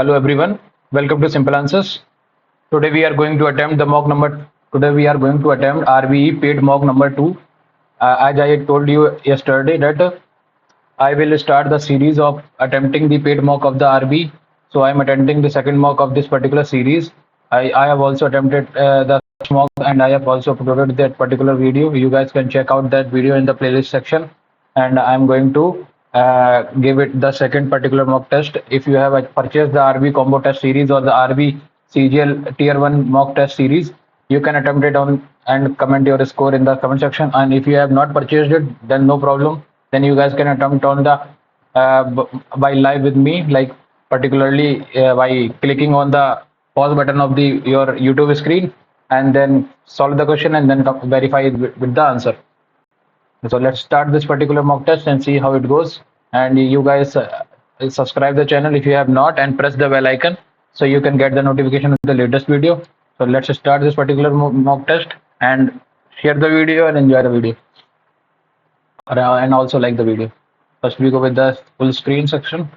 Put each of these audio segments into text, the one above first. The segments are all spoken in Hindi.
Hello everyone, welcome to Simple Answers. Today we are going to attempt the mock number. Today we are going to attempt RBE paid mock number two. As I told you yesterday that I will start the series of attempting the paid mock of the RB. So I am attempting the second mock of this particular series. I have also attempted the first mock and I have also uploaded that particular video. You guys can check out that video in the playlist section. And I am going to give it the second particular mock test. If you have purchased the RB combo test series or the RB CGL tier 1 mock test series, you can attempt it on and comment your score in the comment section. And if you have not purchased it, then no problem, then you guys can attempt on the by live with me, like particularly by clicking on the pause button of the your YouTube screen and then solve the question and then verify it with the answer. So let's start this particular mock test and see how it goes. And you guys subscribe the channel if you have not and press the bell icon so you can get the notification of the latest video. So let's start this particular mock test and share the video and enjoy the video. And also like the video. First we go with the full screen section.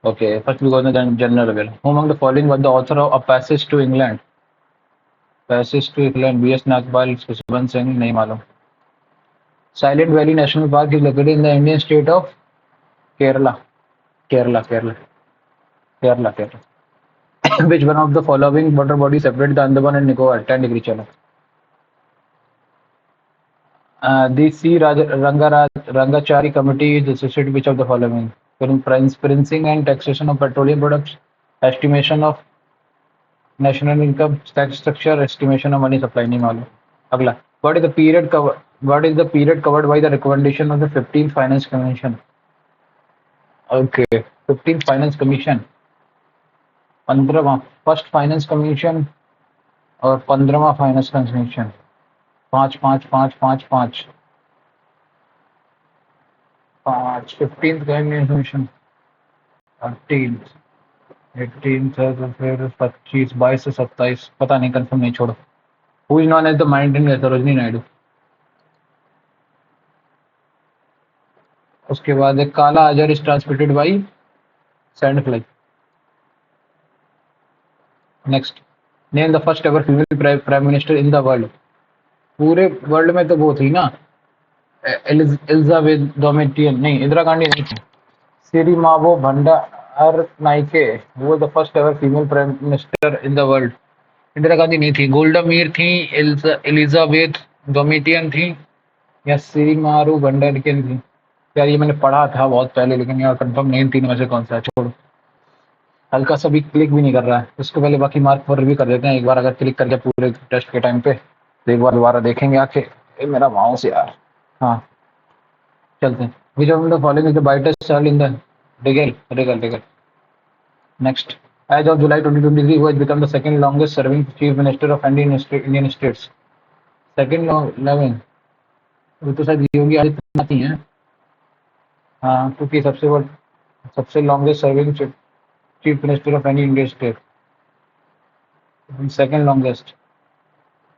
Okay, first we go to the general level. Who among the following was the author of A Passage to England? Passage to England, B.S. Nagpal, Sushant Singh, nahi malum. Silent Valley National Park is located in the Indian state of Kerala. Kerala. Which one of the following water bodies separate the Andaman and Nicobar? 10 degree chalo. The Rangachari Committee is associated which of the following? Pricing and taxation of petroleum products, estimation of national income, tax structure, estimation of money supply. नहीं मालूम. अगला. What is the period covered by the recommendation of the 15th Finance Commission? Okay, 15th Finance Commission. 15वां First Finance Commission और 15वां Finance Commission. 5 15th Commission 13th 18th है तो फिर 25 22 से 27 पता नहीं, कंफर्म नहीं, छोड़ो. Who is known as the Mandarin Sarojini Naidu? उसके बाद एक काला Azhar is transmitted by sandfly. Next, name the first ever female prime minister in the world. पूरे वर्ल्ड में तो वो थी ना, एलिजाबेथ डोमिटियन, नहीं इंदिरा गांधी नहीं थी. सिरिमावो भंडारनाइके वो the first ever female prime minister in the world. Indira Gandhi नहीं थी. गोल्डा मीर थी, एलिजाबेथ डोमिटियन थी या सिरिमारू भंडारनाइके थी. यार ये मैंने पढ़ा था बहुत पहले, लेकिन यार कंफर्म नहीं तीन में से कौन सा है, छोड़ो. हल्का सा भी क्लिक भी नहीं कर रहा है. इसको पहले बाकी मार्क पर रिव्यू कर देते हैं एक बार. अगर क्लिक करके पूरे टेस्ट के टाइम पे तो एक बार दोबारा देखेंगे आके. मेरा माउस यार. हाँ चलते हैं. Which of the following is the brightest star in the regal? Next, as of July 2023, who has become the second longest serving chief minister of Indian states? Second loving वो तो शायद योगी आदित्यनाथ ही है. हाँ, क्योंकि सबसे longest serving chief minister of any Indian state. Second longest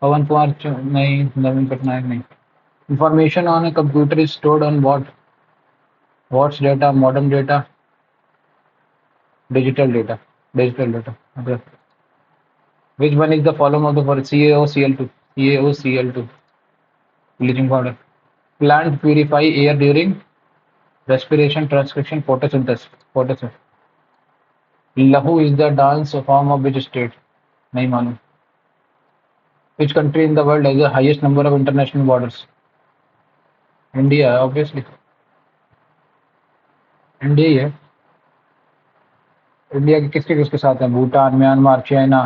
Pawan Kumar नहीं, नवीन पटनायक नहीं. Information on a computer is stored on what? What's data? Modern data? Digital data. Okay. Which one is the following of the for CaOCl2? Bleaching powder. Plant purify air during respiration, transcription, photosynthesis. Lahu is the dance form of which state? नहीं मालूम. Which country in the world has the highest number of international borders? India, obviously India ही है. इंडिया के किसके साथ है? भूटान, म्यांमार, चाइना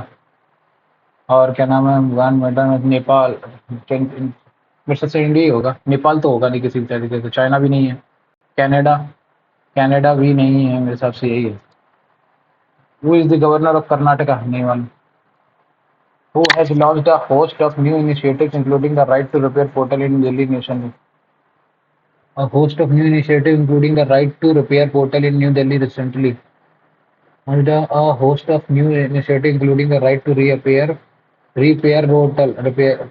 और क्या नाम है, अफगान, नेपाल. मेरे से इंडिया ही होगा. नेपाल तो होगा नहीं किसी भी तरीके से. चाइना भी नहीं है. कनाडा भी नहीं है मेरे हिसाब से. यही है. Who is the governor of Karnataka? नहीं मालूम. Who has launched a host of new initiatives including the right to repair portal in Delhi Nation? A host of new initiatives including the right to repair portal in New Delhi recently. A host of new initiatives including the right to repair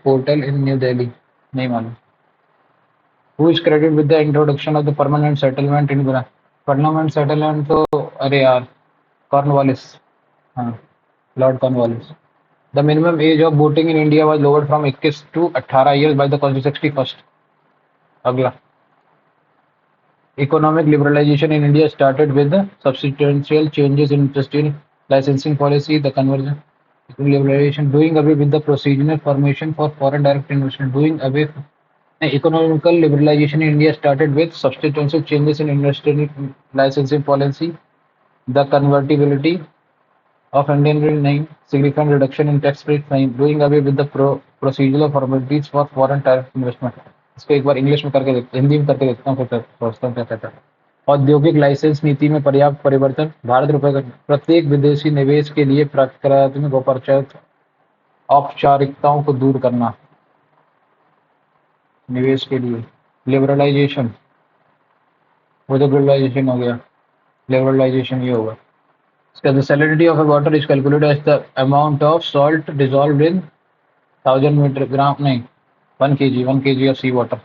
portal in New Delhi. नहीं मालूम. Who is credited with the introduction of the permanent settlement in Gujarat? Permanent settlement तो अरे यार कॉर्नवालिस, हाँ, lord Cornwallis. The minimum age of voting in India was lowered from 21 to 18 years by the constitution 61st। अगला, economic liberalization in India started with the substantial changes in industrial licensing policy, the conversion liberalization, doing away with the procedural formation for foreign direct investment, doing away. Economical liberalization in India started with substantial changes in industrial licensing policy, the convertibility of Indian name, significant reduction in tax rate fine, doing away with the procedural formalities for foreign direct investment। इसको एक बार इंग्लिश में करके देखते, हिंदी में करके देखता हूँ, फिर सोचता हूँ क्या कहता है। औद्योगिक लाइसेंस नीति में पर्याप्त परिवर्तन, भारत रुपए का प्रत्येक विदेशी निवेश के लिए प्राकृतिक औपचारिकताओं को दूर करना, निवेश के लिए लिबरलाइजेशन, वो तो ग्लोबलाइजेशन हो गया, लिबरलाइजेशन ये होगा। The salinity of a water is calculated as the amount of salt dissolved in 1000 metre ग्राम, नहीं 1 kg of sea water।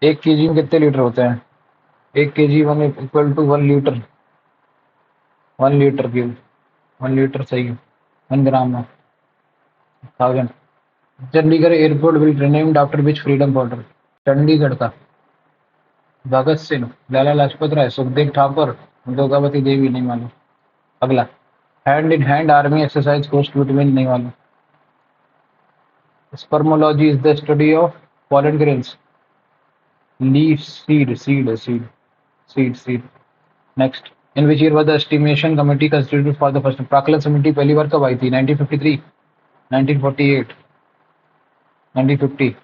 1 kg में कितने लीटर होते हैं? 1 kg 1 equal to 1 litre, 1 litre cube, 1 litre सही है, 1 ग्राम में 1000। Chandigarh airport will renamed after which freedom fighter? Chandigarh का भगत सिंह, लाला लाजपत राय, सुखदेव ठाकुर, दुर्गावती देवी, नहीं मालूम। अगला, hand in hand army exercise coast between, नहीं मालूम। Spermology is the study of pollen grains, leaf, seed। Next, in which year was the estimation committee constituted for the first? प्राक्कलन समिति पहली बार कब आई थी? 1953, 1948, 1950।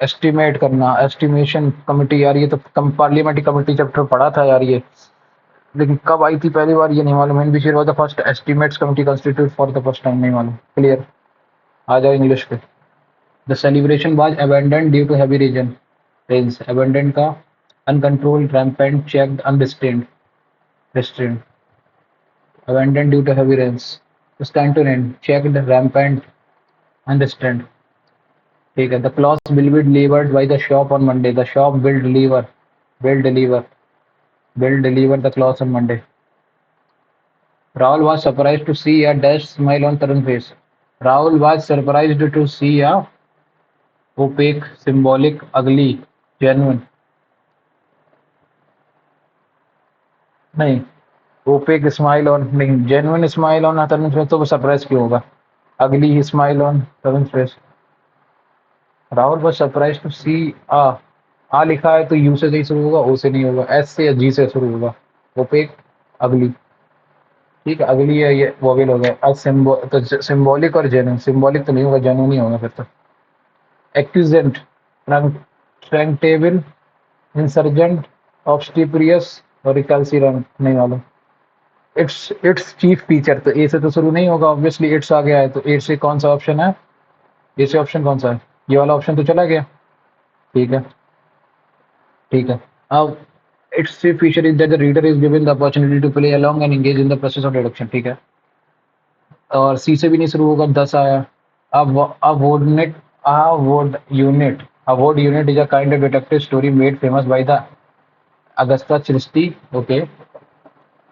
एस्टिमेट करना, एस्टिमेशन कमेटी, यार ये तो पार्लियामेंट्री कमेटी चैप्टर पढ़ा था यार ये, लेकिन कब आई थी पहली बार ये नहीं मालूम। In which year was the first estimates committee constituted for the first time, नहीं मालूम। क्लियर, आ जाओ इंग्लिश पे। The celebration was abandoned due to heavy rains, abandoned का uncontrolled, rampant, checked, unrestrained, restrained. Abandoned due to heavy rains, स्कैंटोनेंट, चेक्ड, रैम्पेंट, अनरिस्ट्रेन्ड। ठीक है। The cloth will be delivered by the shop on Monday, the shop will deliver, will deliver the clothes on Monday। Rahul was surprised to see a dash smile on Tarun's face। Rahul was surprised to see a opaque, symbolic, ugly, genuine, नहीं, opaque smile on, नहीं, genuine smile on Tarun's face, तो वो सरप्राइज क्यों होगा? ugly smile on Tarun's face। Rahul was surprised to see आ लिखा है तो यू से नहीं शुरू होगा, ओ से नहीं होगा, एस से या जी से शुरू होगा। ओपेक, अगली, ठीक है, अगली है ये वोवेल हो गया। अब तो सिंबॉलिक और जेन्युइन, सिंबॉलिक तो नहीं होगा, जेन्युइन नहीं होगा फिर तो। एक्यूजेंट, ट्रैंक्टेबल, इंसर्जेंट, ऑब्स्टिप्रियस और रिकल्सिरेंट, नहीं मालूम। इट्स चीफ फीचर, तो ए से तो शुरू नहीं होगा ऑब्वियसली, इट्स आ गया है, तो ए से कौन सा ऑप्शन है? ए से ऑप्शन कौन सा है? ये वाला ऑप्शन तो चला गया। ठीक है, ठीक है। अब its chief feature is that the reader is given the opportunity to play along and engage in the process of deduction। ठीक है, और सी से भी नहीं शुरू होगा, 10 आया। Award unit is a kind of detective story made famous by the Agatha Christie।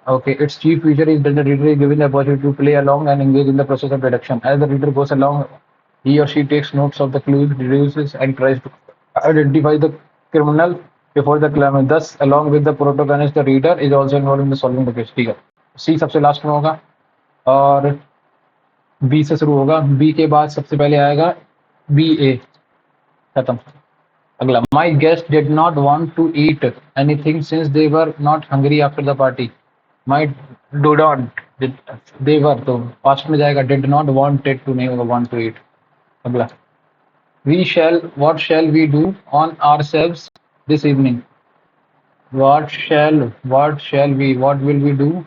Okay, its chief feature is that the reader is given the opportunity to play along and engage in the process of deduction। As the reader goes along, he or she takes notes of the clues, deduces and tries to identify the criminal before the crime। Thus, along with the protagonist, the reader is also involved in the solving the case। ठीक है, सी सबसे लास्ट में होगा और बी से शुरू होगा, बी के बाद सबसे पहले आएगा बी ए, खत्म। अगला, my guest did not want to eat anything since they were not hungry after the party. My do not, they were तो पास्ट में जाएगा, डिड नॉट वांटेड टू नहीं होगा, वांट टू ईट। अगला, what shall we do on ourselves this evening? What will we do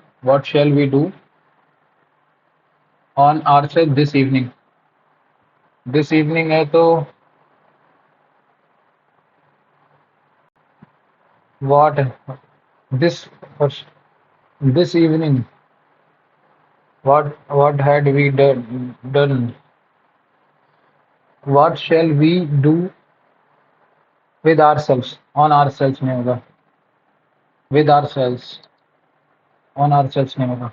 on ourselves this evening? This evening है तो what, this evening, what had we done? What shall we do with ourselves? On ourselves नहीं होगा, with ourselves। on ourselves नहीं होगा.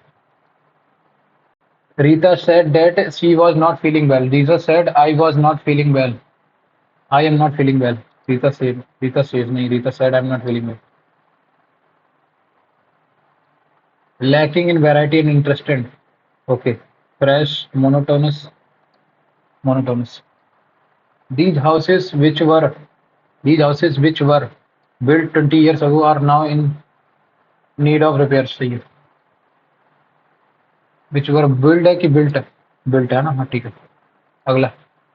Rita said that she was not feeling well. Rita said I was not feeling well. I am not feeling well. Rita said. Rita says नहीं. Rita said I'm not feeling well. Lacking in variety and interest. Okay. Fresh, monotonous. These houses which were these houses which were built 20 years ago are now in need of repairs. सही है. Which were built है कि built है? Built है ना. हाँ ठीक है. अगला.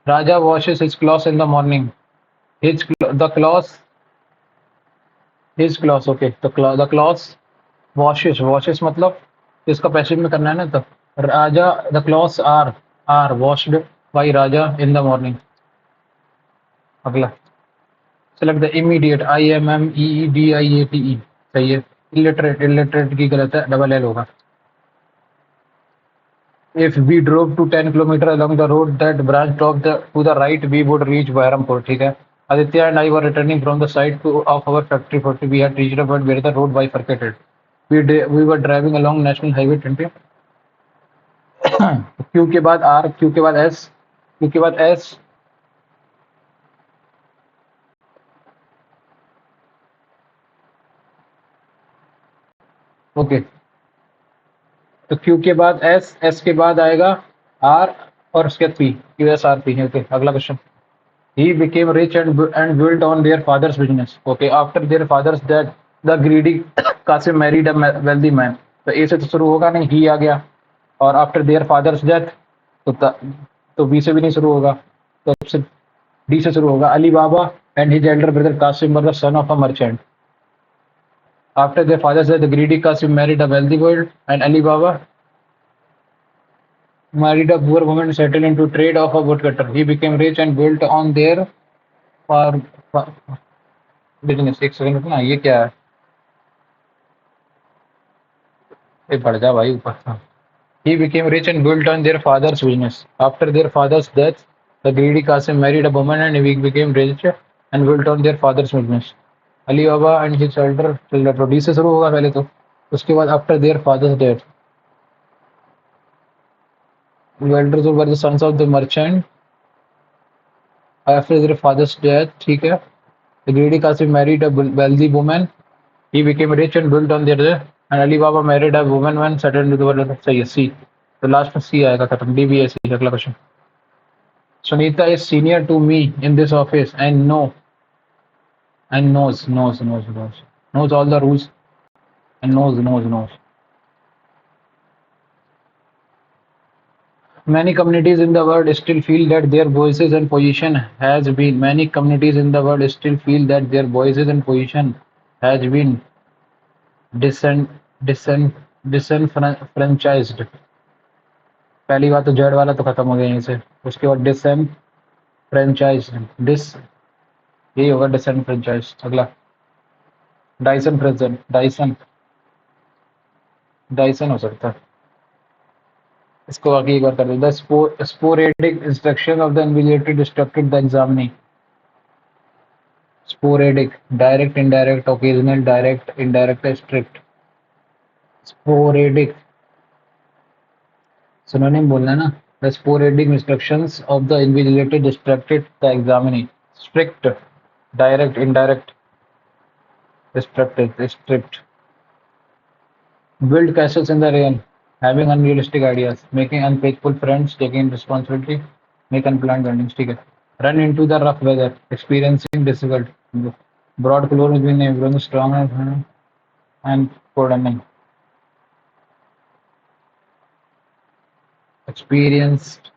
Raja washes his clothes in the morning. The clothes. His clothes. Okay. The clothes washes मतलब इसका पैसिव में करना है ना. तो राजा the clothes are washed by Raja in the morning. अगला. Select the immediate. IMMEEDIATE. सही है. Illiterate की गलत है. double L होगा. If we drove to 10 kilometer along the road that branched off to the right, we would reach Bahrampur. ठीक है. Aditya and I were returning from the site of our factory 40. We had reached a point where the road bifurcated. We were driving along National Highway 20. Q के बाद R, Q के बाद S, Q के बाद S. ओके. तो Q के बाद S, S के बाद आएगा R और उसके बाद P. QSRP. ओके. अगला question. He became rich and built on their father's business. Okay, after their father's death, the greedy Qasim married a wealthy man. तो A से तो शुरू होगा नहीं, he आ गया. और after their father's death, तो B से भी नहीं शुरू होगा. तो D से शुरू होगा. Ali Baba and his elder brother Qasim were the son of a merchant. After their father's death, the greedy Qasim married a wealthy boy, and Ali Baba married a poor woman settled into trade of a woodcutter. He became rich and built on their farm. Business. एक सेकंड रुकना. ये क्या है? ये बढ़ जा भाई ऊपर. He became rich and built on their father's business. After their father's death, the greedy Qasim married a woman and he became rich and built on their father's business. Ali Baba and his elder children. तो D से शुरू होगा पहले तो. उसके बाद after their father's death, the elders were the sons of the merchant. After their father's death, ठीक है. The greedy Qasim married a wealthy woman. He became rich and built on their. And Ali Baba married a woman when settled into the world. सही है C. तो लास्ट में C आएगा खत्म. D B A C. अगला question. Sunita is senior to me in this office and knows all the rules and knows. Many communities in the world still feel that their voices and position has been. Many communities in the world still feel that their voices and position has been disenfranchised. पहली बात तो जेड वाला तो खत्म हो गया यहीं से. उसके बाद disenfranchised. यही होगा disenfranchised. अगला. Dyson present. डाइसन हो सकता है. इसको आगे एक बार कर दो. The sporadic instruction of the invigilator instructed the examinee. Sporadic. Direct, indirect, occasional, direct, indirect, strict. Sporadic. Synonym बोलना है ना. The sporadic instructions of the invigilator distracted the examinee. Strict. Direct, indirect, strict. Build castles in the real. Having unrealistic ideas. Making unfaithful friends. Taking responsibility. Make unplanned endings. ठीक है. Run into the rough weather. Experiencing difficult. Broad clothes between everyone strong and cold ending. Experienced.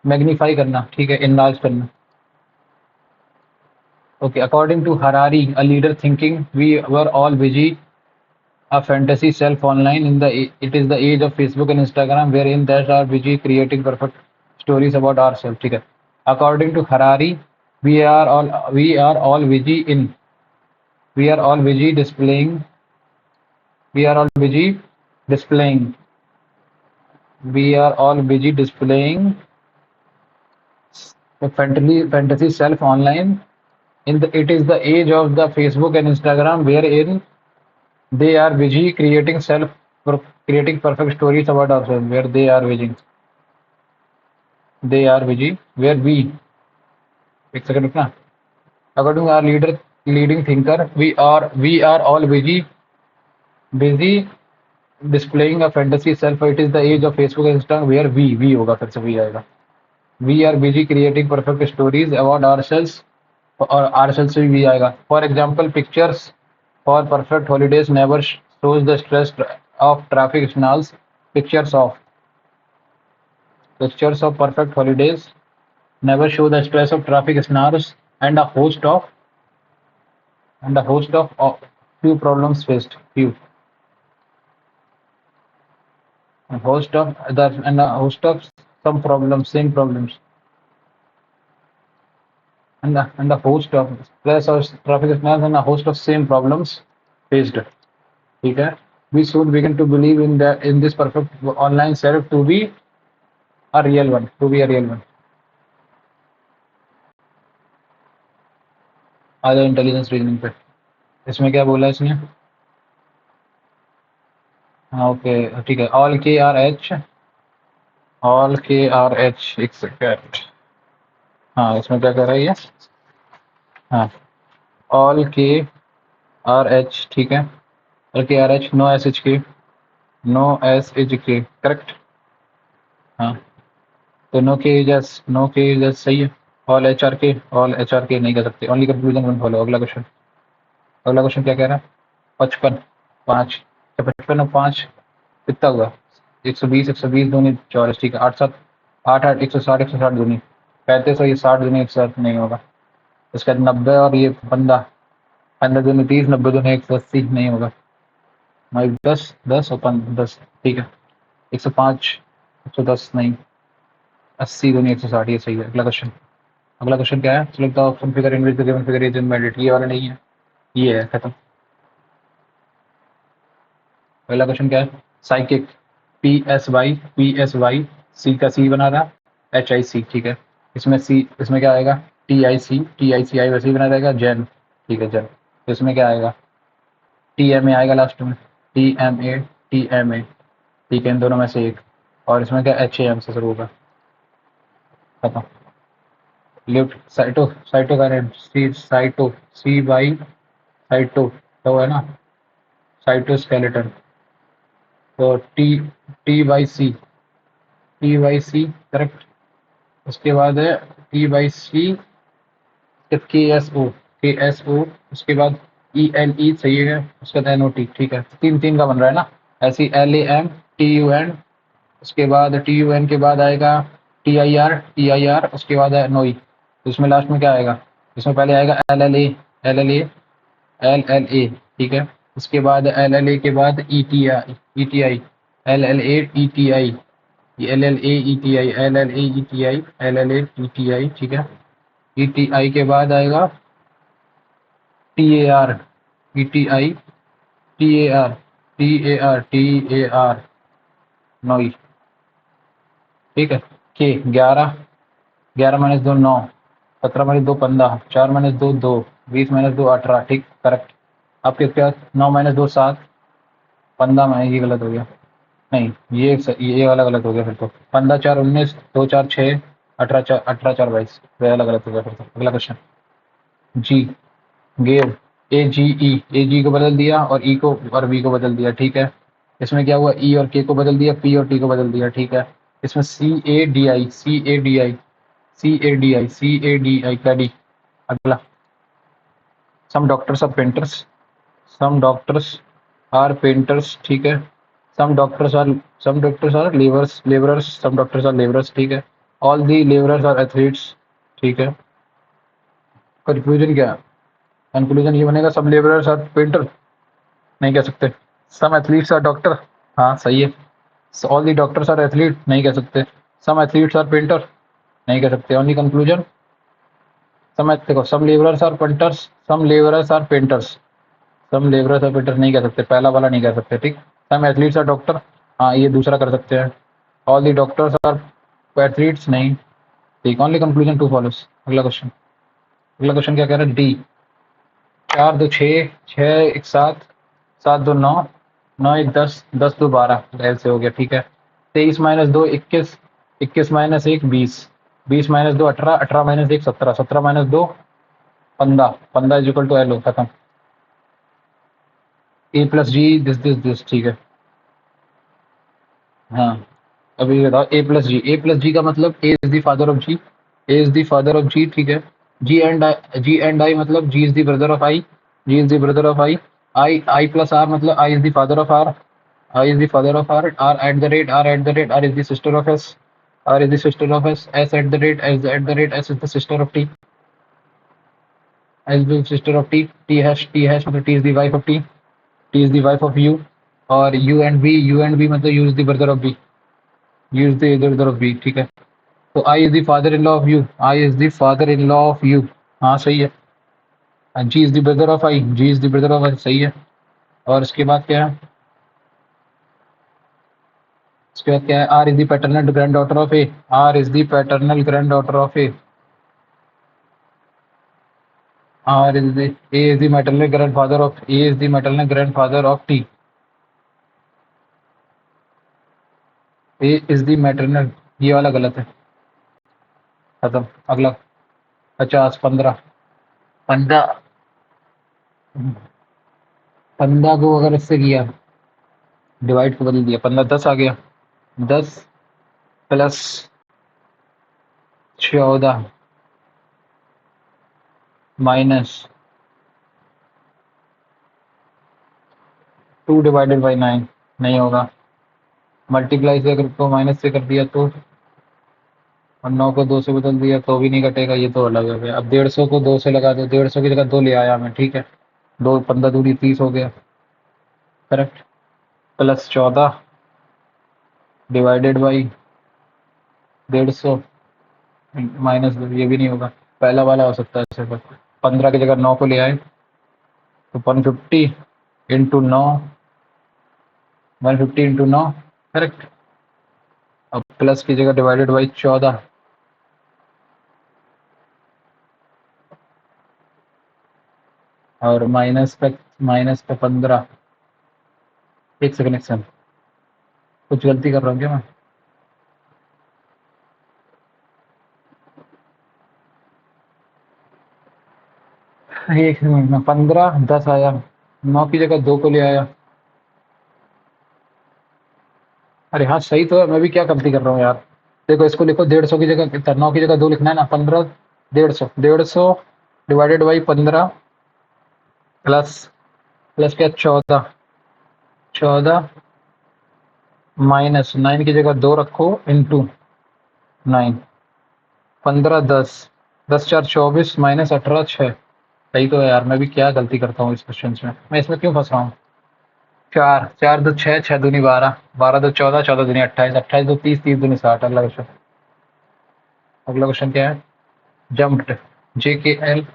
Magnify करना. ठीक है. Enlarge करना. Okay, according to Harari, a leader thinking we were all busy a fantasy self online it is the age of Facebook and Instagram wherein that are busy creating perfect stories about ourselves. ठीक है. According to Harari, we are all busy displaying a fantasy self online it is the age of the Facebook and Instagram wherein they are busy creating perfect stories about ourselves. Where they are busy. Where we, एक second रुकना. According to our leading thinker, we are all busy displaying a fantasy self. It is the age of Facebook and Instagram where we होगा फिर से we आएगा. We are busy creating perfect stories about ourselves और ourselves से भी आएगा. For example, pictures for perfect holidays never shows the stress of traffic signals. Pictures of perfect holidays never show the stress of traffic snares and a host of few problems faced. A host of some problems, same problems, and a host of stress or traffic snares and a host of same problems faced. ठीक है? We should begin to believe in this perfect online self to be a real one. आ जाओ इंटेलिजेंस रीजनिंग पे. इसमें क्या बोला इसने? हाँ ओके ठीक है. ऑल के आर एच एक सेकेंड. हाँ इसमें क्या कर रहा है ये? हाँ ऑल के आर एच ठीक है. All K R H no S H K correct. हाँ तो नो के जस सही है. ऑल एच आर के नहीं कर सकते. Only conclusion one follow. अगला क्वेश्चन क्या कह रहा है? 55 5 55 और 5 कितना हुआ? 120 दूनी 44 ठीक है. 8 7 8 8 160 दूनी 35 और ये 60 दूनी 160 नहीं होगा. इसके बाद 90 और ये 15 दूनी 30 90 दूनी 180 नहीं होगा. 10 और 10 ठीक है. 105 110 नहीं. 80 दूनी 160 ये सही है. अगला क्वेश्चन क्या है? Select the option figure in which the given figure is invalid. ये वाला नहीं है, ये है खत्म. अगला क्वेश्चन क्या है? Psychic P S Y C का सी बना रहा एच आई सी ठीक है. इसमें क्या आएगा? टी आई सी आई वैसे ही बना रहेगा. जेन ठीक है जेन. तो इसमें क्या आएगा? टी एम ए आएगा लास्ट में. टी एम ए ठीक है. इन दोनों में से एक. और इसमें क्या? एच ए एम से शुरू होगा. खत्म. लिफ्ट सी बाई साइटो तो है ना. साइटोस्केलेटन. तो टी बाई सी करेक्ट. उसके बाद है टी बाई सी के एस ओ उसके बाद ई एल ई सही है. उसके बाद एन ओ टी ठीक है. तीन का बन रहा है ना. ऐसी L A M T U N. उसके बाद टी यू एन के बाद आएगा टी आई आर उसके बाद है नोई. तो इसमें लास्ट में क्या आएगा? इसमें पहले आएगा एल एल ए ठीक है. उसके बाद एल एल ए के बाद E T I L L A E T I L L A E T I L L A E T I L L A E T I ठीक है. ई टी आई के बाद आएगा T A R E T I T A R नोई ठीक है. के 11 माइनस 2 9 17 माइनस 2 15 4 माइनस 2 2 20 माइनस 2 18 ठीक करेक्ट. आपके पास 9 माइनस 2 7 15 माइनस ये गलत हो गया. नहीं ये वाला गलत हो गया फिर तो. 15 4 19 2 4 6 18 4 22 ये वाला गलत हो गया फिर तो. अगला क्वेश्चन जी गेव ए जी को बदल दिया और ई को और बी को बदल दिया ठीक है. इसमें क्या हुआ? ई और के को बदल दिया, पी और टी को बदल दिया ठीक है. इसमें सी ए डी आई क्या डी. अगला सम डॉक्टर्स आर पेंटर्स ठीक है. सम डॉक्टर्स आर लेबरर्स ठीक है. All the labourers are athletes ठीक है. कंफ्यूजन क्या है? कंक्लूजन ये बनेगा सब लेबरर्स आर पेंटर नहीं कह सकते. सम एथलीट्स आर डॉक्टर हाँ सही है. All the doctors are athlete नहीं कह सकते. सम एथलीट्स आर पेंटर नहीं कह सकते. ओनली कंक्लूजन देखो सम लेबरर्स आर पेंटर्स नहीं कह सकते. पहला वाला नहीं कह सकते ठीक. सम एथलीट्स आर डॉक्टर हाँ ये दूसरा कर सकते हैं. All the doctors are athletes नहीं ठीक. Only conclusion two follows. अगला क्वेश्चन अगला क्वेश्चन क्या कह रहा है, डी। 4 2 6, 6 1 7, 7 2 9, 9 1 10, 10 2 12, एल से हो गया, ठीक है। 23 minus 2 21, 21 minus 1 20, 20 minus 2 18, 18 minus 1 17, 17 minus 2 15, 15 is equal to L हो, खत्म। ए प्लस जी दिस, ठीक है। हाँ, अभी बताओ ए प्लस जी। ए प्लस जी का मतलब A is the father of G, A is the father of G, ठीक है। जी एंड आई मतलब G is the brother of I, G is the brother of I. I plus R मतलब I is the father of R, I is the father of R. R at the rate, R at the rate, R is the sister of S, R is the sister of S. S at the rate, at the rate, S is the sister of T, S the sister of T. T hash मतलब T is the wife of T, T is the wife of U. और यू एंड बी मतलब U is the brother of B, U is the इधर उधर ऑफ बी, ठीक है। तो I is the father in law of U, I is the father in law of you, हाँ सही है। G is the brother of I, G is the brother of I, सही है। और इसके बाद क्या है, इसके बाद क्या है, R is the paternal granddaughter of A, R is the paternal granddaughter of A, R is the A is the maternal grandfather of, A is the maternal grandfather of T, A is the maternal, ये वाला गलत है, खत्म। अगला 50 15, 15, 15 को अगर इससे किया, डिवाइड को बदल दिया, 15 10 आ गया। 10 प्लस 14 माइनस 2 डिवाइडेड बाई 9, नहीं होगा। मल्टीप्लाई से अगर को माइनस से कर दिया तो, और 9 को 2 से बदल दिया तो भी नहीं कटेगा, ये तो अलग हो गया। अब 150 को 2 से लगा दो, 150 की जगह 2 ले आया मैं, ठीक है। 2 15 दूनी 30 हो गया, correct. Plus 14 divided by 150 minus 2, ये भी नहीं होगा। पहला वाला हो सकता है सिर्फ। 15 की जगह 9 को ले आए तो 150 इंटू 9, 150 इंटू 9, करेक्ट। अब प्लस की जगह डिवाइडेड बाई 14, और माइनस पे 15। एक सेकंड, एक सेकंड, कुछ गलती कर रहा हूँ क्या मैं? एक मिनट में 15 10 आया, 9 की जगह 2 को ले आया। अरे हाँ सही तो है, मैं भी क्या गलती कर रहा हूँ यार। देखो इसको लिखो 150 की जगह कितना, 9 की जगह 2 लिखना है ना। 15 150, 150 डिवाइडेड बाई 15 प्लस, प्लस क्या 14, 14 माइनस 9 की जगह 2 रखो इंटू 9, 15 10, 10 4 24 माइनस 18 6। सही तो है यार, मैं भी क्या गलती करता हूँ इस क्वेश्चन में, मैं इसमें क्यों फंस रहा हूँ। 4 4 2 6, 6 दूनी 12, 12 2 14, 14 दूनी 28, 28 2 30, 30 दूनी 60। अगला क्वेश्चन, अगला क्वेश्चन क्या है, जम्प्ड जे के एल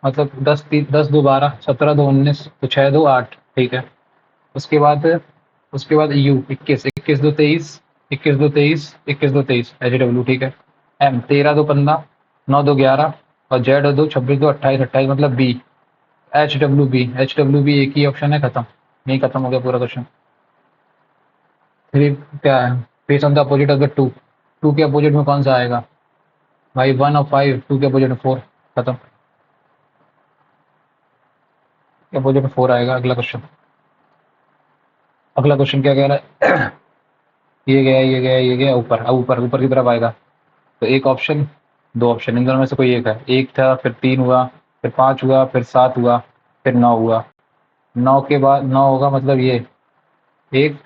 मतलब 10 10 2 12, 17 2 19, तो 6 2 8, ठीक है। उसके बाद, उसके बाद यू 21, 21 2 23, 21 2 23, 21 2 23, एच डब्ल्यू, ठीक है। एम 13 2 15, 9 2 11, और जेड 2 26 2 28, 28 मतलब B, H W B, H W B एक ही ऑप्शन है, खत्म। नहीं, खत्म हो गया पूरा क्वेश्चन। थ्री क्या है, face on the opposite of the two, two के अपोजिट में कौन सा आएगा भाई, 1 और 5, 2 के अपोजिट में 4, खत्म। अपोजिट में 4 आएगा। अगला क्वेश्चन, अगला क्वेश्चन क्या कह रहा है, ये गया ये गया ये गया ऊपर, अब ऊपर ऊपर की तरफ आएगा। तो एक ऑप्शन, दो ऑप्शन, इन दोनों में से कोई एक है। एक था, फिर 3 हुआ, फिर 5 हुआ, फिर 7 हुआ, फिर 9 हुआ। 9 के बाद 9 होगा मतलब ये, एक,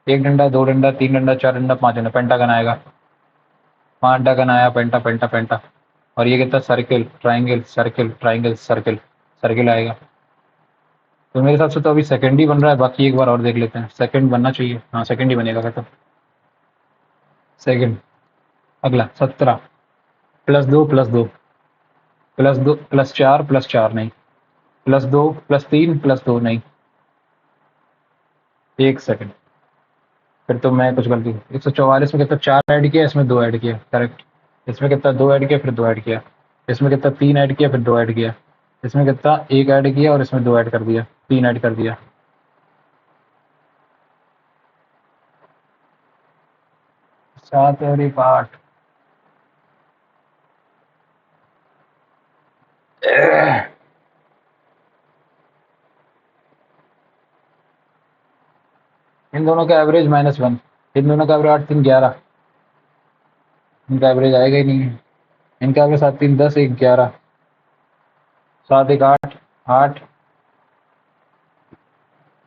एक डंडा, दो डंडा, तीन डंडा, चार डंडा, पांच डंडा, पेंटागन आएगा। 5 डगन आया, पेंटा पेंटा पेंटा। और ये कितना, circle triangle circle triangle circle, circle आएगा। तो मेरे हिसाब से तो अभी सेकंड ही बन रहा है, बाकी एक बार और देख लेते हैं। सेकंड बनना चाहिए, हाँ सेकंड ही बनेगा तो। सेकंड, अगला 17 plus 2 plus 2 plus 2 plus 4 plus 4 नहीं, प्लस 2 प्लस 3 प्लस 2 नहीं। एक सेकंड, फिर तो मैं कुछ गलती, 144 में कितना 4 ऐड किया, इसमें 2 ऐड किया, करेक्ट। इसमें कितना 2 ऐड किया, फिर 2 ऐड किया। इसमें कितना 3 ऐड किया फिर 2 ऐड किया, इसमें कितना 1 ऐड किया और इसमें 2 ऐड कर दिया, 3 ऐड कर दिया। 7 और 1 8। इन दोनों का एवरेज -1, इन दोनों का एवरेज 8 3 11, इनका एवरेज आएगा ही नहीं है। इनका एवरेज 7 3 10 1 11, 7 1 8 8।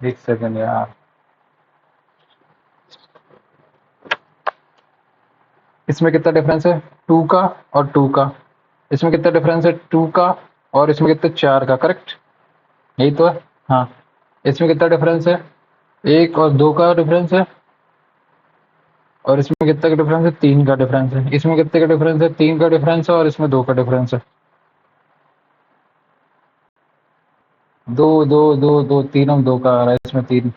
एक सेकंड यार, इसमें कितना डिफरेंस है 2 का और 2 का, इसमें कितना डिफरेंस है 2 का और इसमें कितना 4 का, करेक्ट यही तो है। हाँ, इसमें कितना डिफरेंस है 1 और 2 का डिफरेंस है, और इसमें कितने का डिफरेंस है 3 का डिफरेंस है, इसमें कितने का डिफरेंस है 3 का डिफरेंस है और इसमें 2 का डिफरेंस है। 2 2 2 2 तीनों 2 का आ रहा है, इसमें 3।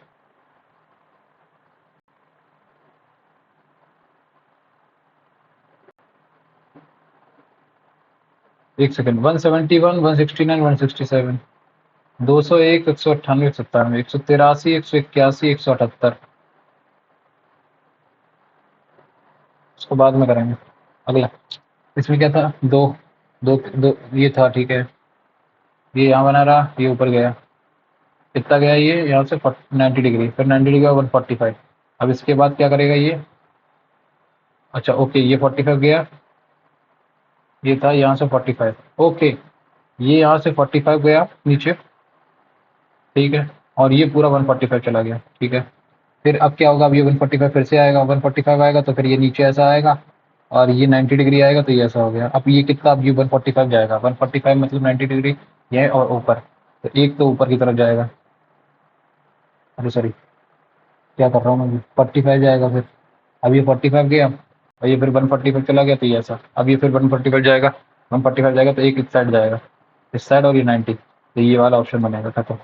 एक सेकंड, 171 169 167, 201 198 197 183 181 178। उसको बाद में करेंगे। अगला, इसमें क्या था, दो दो दो ये था, ठीक है, ये यहाँ बना रहा, ये ऊपर गया, कितना गया ये यहाँ से 90 डिग्री, फिर 90 डिग्री 145। अब इसके बाद क्या करेगा ये, अच्छा ओके, ये 45 गया, ये था यहाँ से 45, ओके, ये यहाँ से 45 गया नीचे, ठीक है, और ये पूरा 145 चला गया, ठीक है। फिर अब क्या होगा, अब ये 145 फिर से आएगा, 145 आएगा तो फिर ये नीचे ऐसा आएगा, और ये 90 डिग्री आएगा तो ये ऐसा हो गया। अब ये कितना, अब ये 145 जाएगा, 145 मतलब 90 डिग्री ये और ऊपर, तो एक तो ऊपर की तरफ जाएगा, अरे सॉरी क्या कर रहा हूँ मैं, 45 जाएगा फिर, अब ये 45 गया और ये फिर 145 चला गया, तो ये ऐसा, अब ये फिर 145 जाएगा, 145 जाएगा तो एक इस साइड जाएगा, इस साइड, और ये 90, तो ये वाला ऑप्शन बनेगा, खत्म।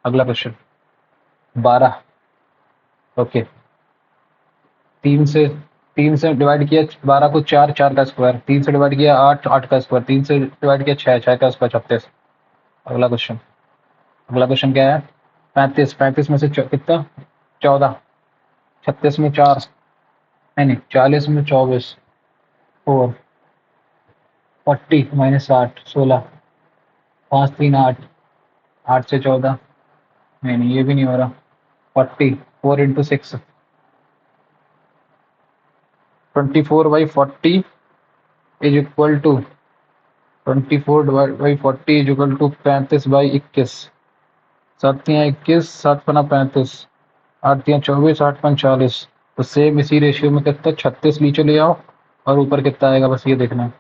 अगला क्वेश्चन 12, ओके, 3 से डिवाइड किया 12 को, 4 4 का स्क्वायर, 3 से डिवाइड किया 8 8 का स्क्वायर, 3 से डिवाइड किया 6 6 का स्क्वायर 36। अगला क्वेश्चन, अगला क्वेश्चन क्या है, 35, 35 में से कितना 14, 36 में 4, नहीं नहीं 40 में 24, 4, 40 -8 16, 5 3 8, 8 से 14, नहीं नहीं ये भी नहीं हो रहा, 40, 4 into 6, 24/40 is equal to 24/40 is equal to 35/21, 7 तियाँ 21, 7 पना 35, 8 तियाँ 24, 8 पन 40, तो सेम इसी रेशियो में कितना 36 नीचे ले आओ, और ऊपर कितना आएगा बस ये देखना है,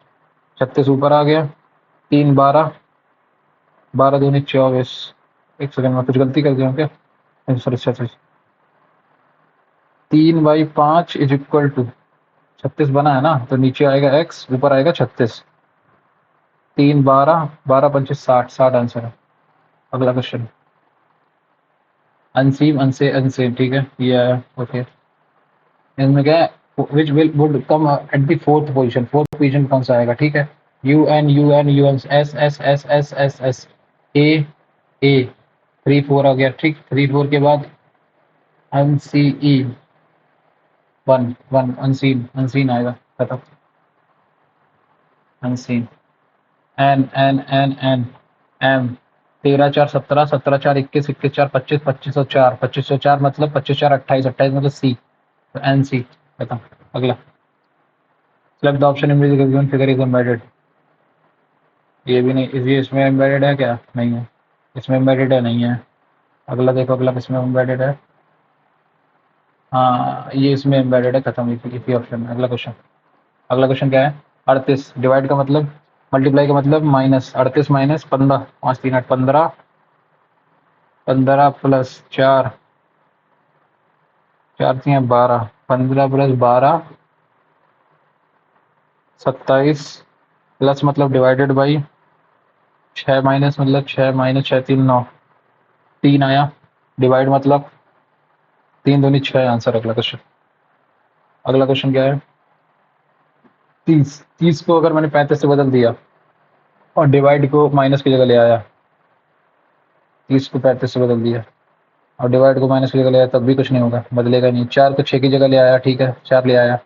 36 ऊपर आ गया, 3 12, 12 दूनी 24, एक सेकंड में कुछ गलती कर दिया हूँ क्या, sorry sorry, 3/5 is equal to 36 बना है ना, तो नीचे आएगा x, ऊपर आएगा 36, 3 12, 12 पंचे 60, 60 आंसर है। अगला क्वेश्चन, अनसीम अनसे अनसेम, ठीक है ये आया, ओके, इसमें क्या है which will would come at the fourth position, fourth position कौन सा आएगा, ठीक है, U N S S S S S S A 3 4 आ गया, ठीक, 3 4 के बाद अनसीई 1 1, अनसीन अनसीन आएगा, खत्म, अनसीन, एन एम 13 4 17, 17 4 21, 21 4 25, 2504, 2504 मतलब 25 4 28, 28 मतलब सी, तो एन सी, खत्म। अगला, select the option in which given figure is embedded, ये भी नहीं, ये इसमें एम्बेडेड है क्या, नहीं है, इसमें एम्बेडेड है, नहीं है। अगला देखो, अगला किसमें एम्बेडेड है, हाँ ये इसमें एम्बेडेड है, खत्म, इसी ऑप्शन में। अगला क्वेश्चन, अगला क्वेश्चन क्या है, 38 डिवाइड का मतलब, मल्टीप्लाई का मतलब minus, 38 minus 15, 5 3 8 15, 15 plus 4, 4 तियाँ 12, 15 plus 12 27, plus मतलब डिवाइडेड बाई 6 माइनस मतलब 6 माइनस 6 3 9, 3 आया, डिवाइड मतलब 3 दूनी 6 आंसर। अगला क्वेश्चन, अगला क्वेश्चन क्या है, 30 को अगर मैंने 35 से बदल दिया और डिवाइड को माइनस की जगह ले आया, 30 को 35 से बदल दिया और डिवाइड को माइनस की जगह ले आया, तब भी कुछ नहीं होगा, बदलेगा नहीं। 4 को 6 की जगह ले आया, ठीक है 4 ले आया,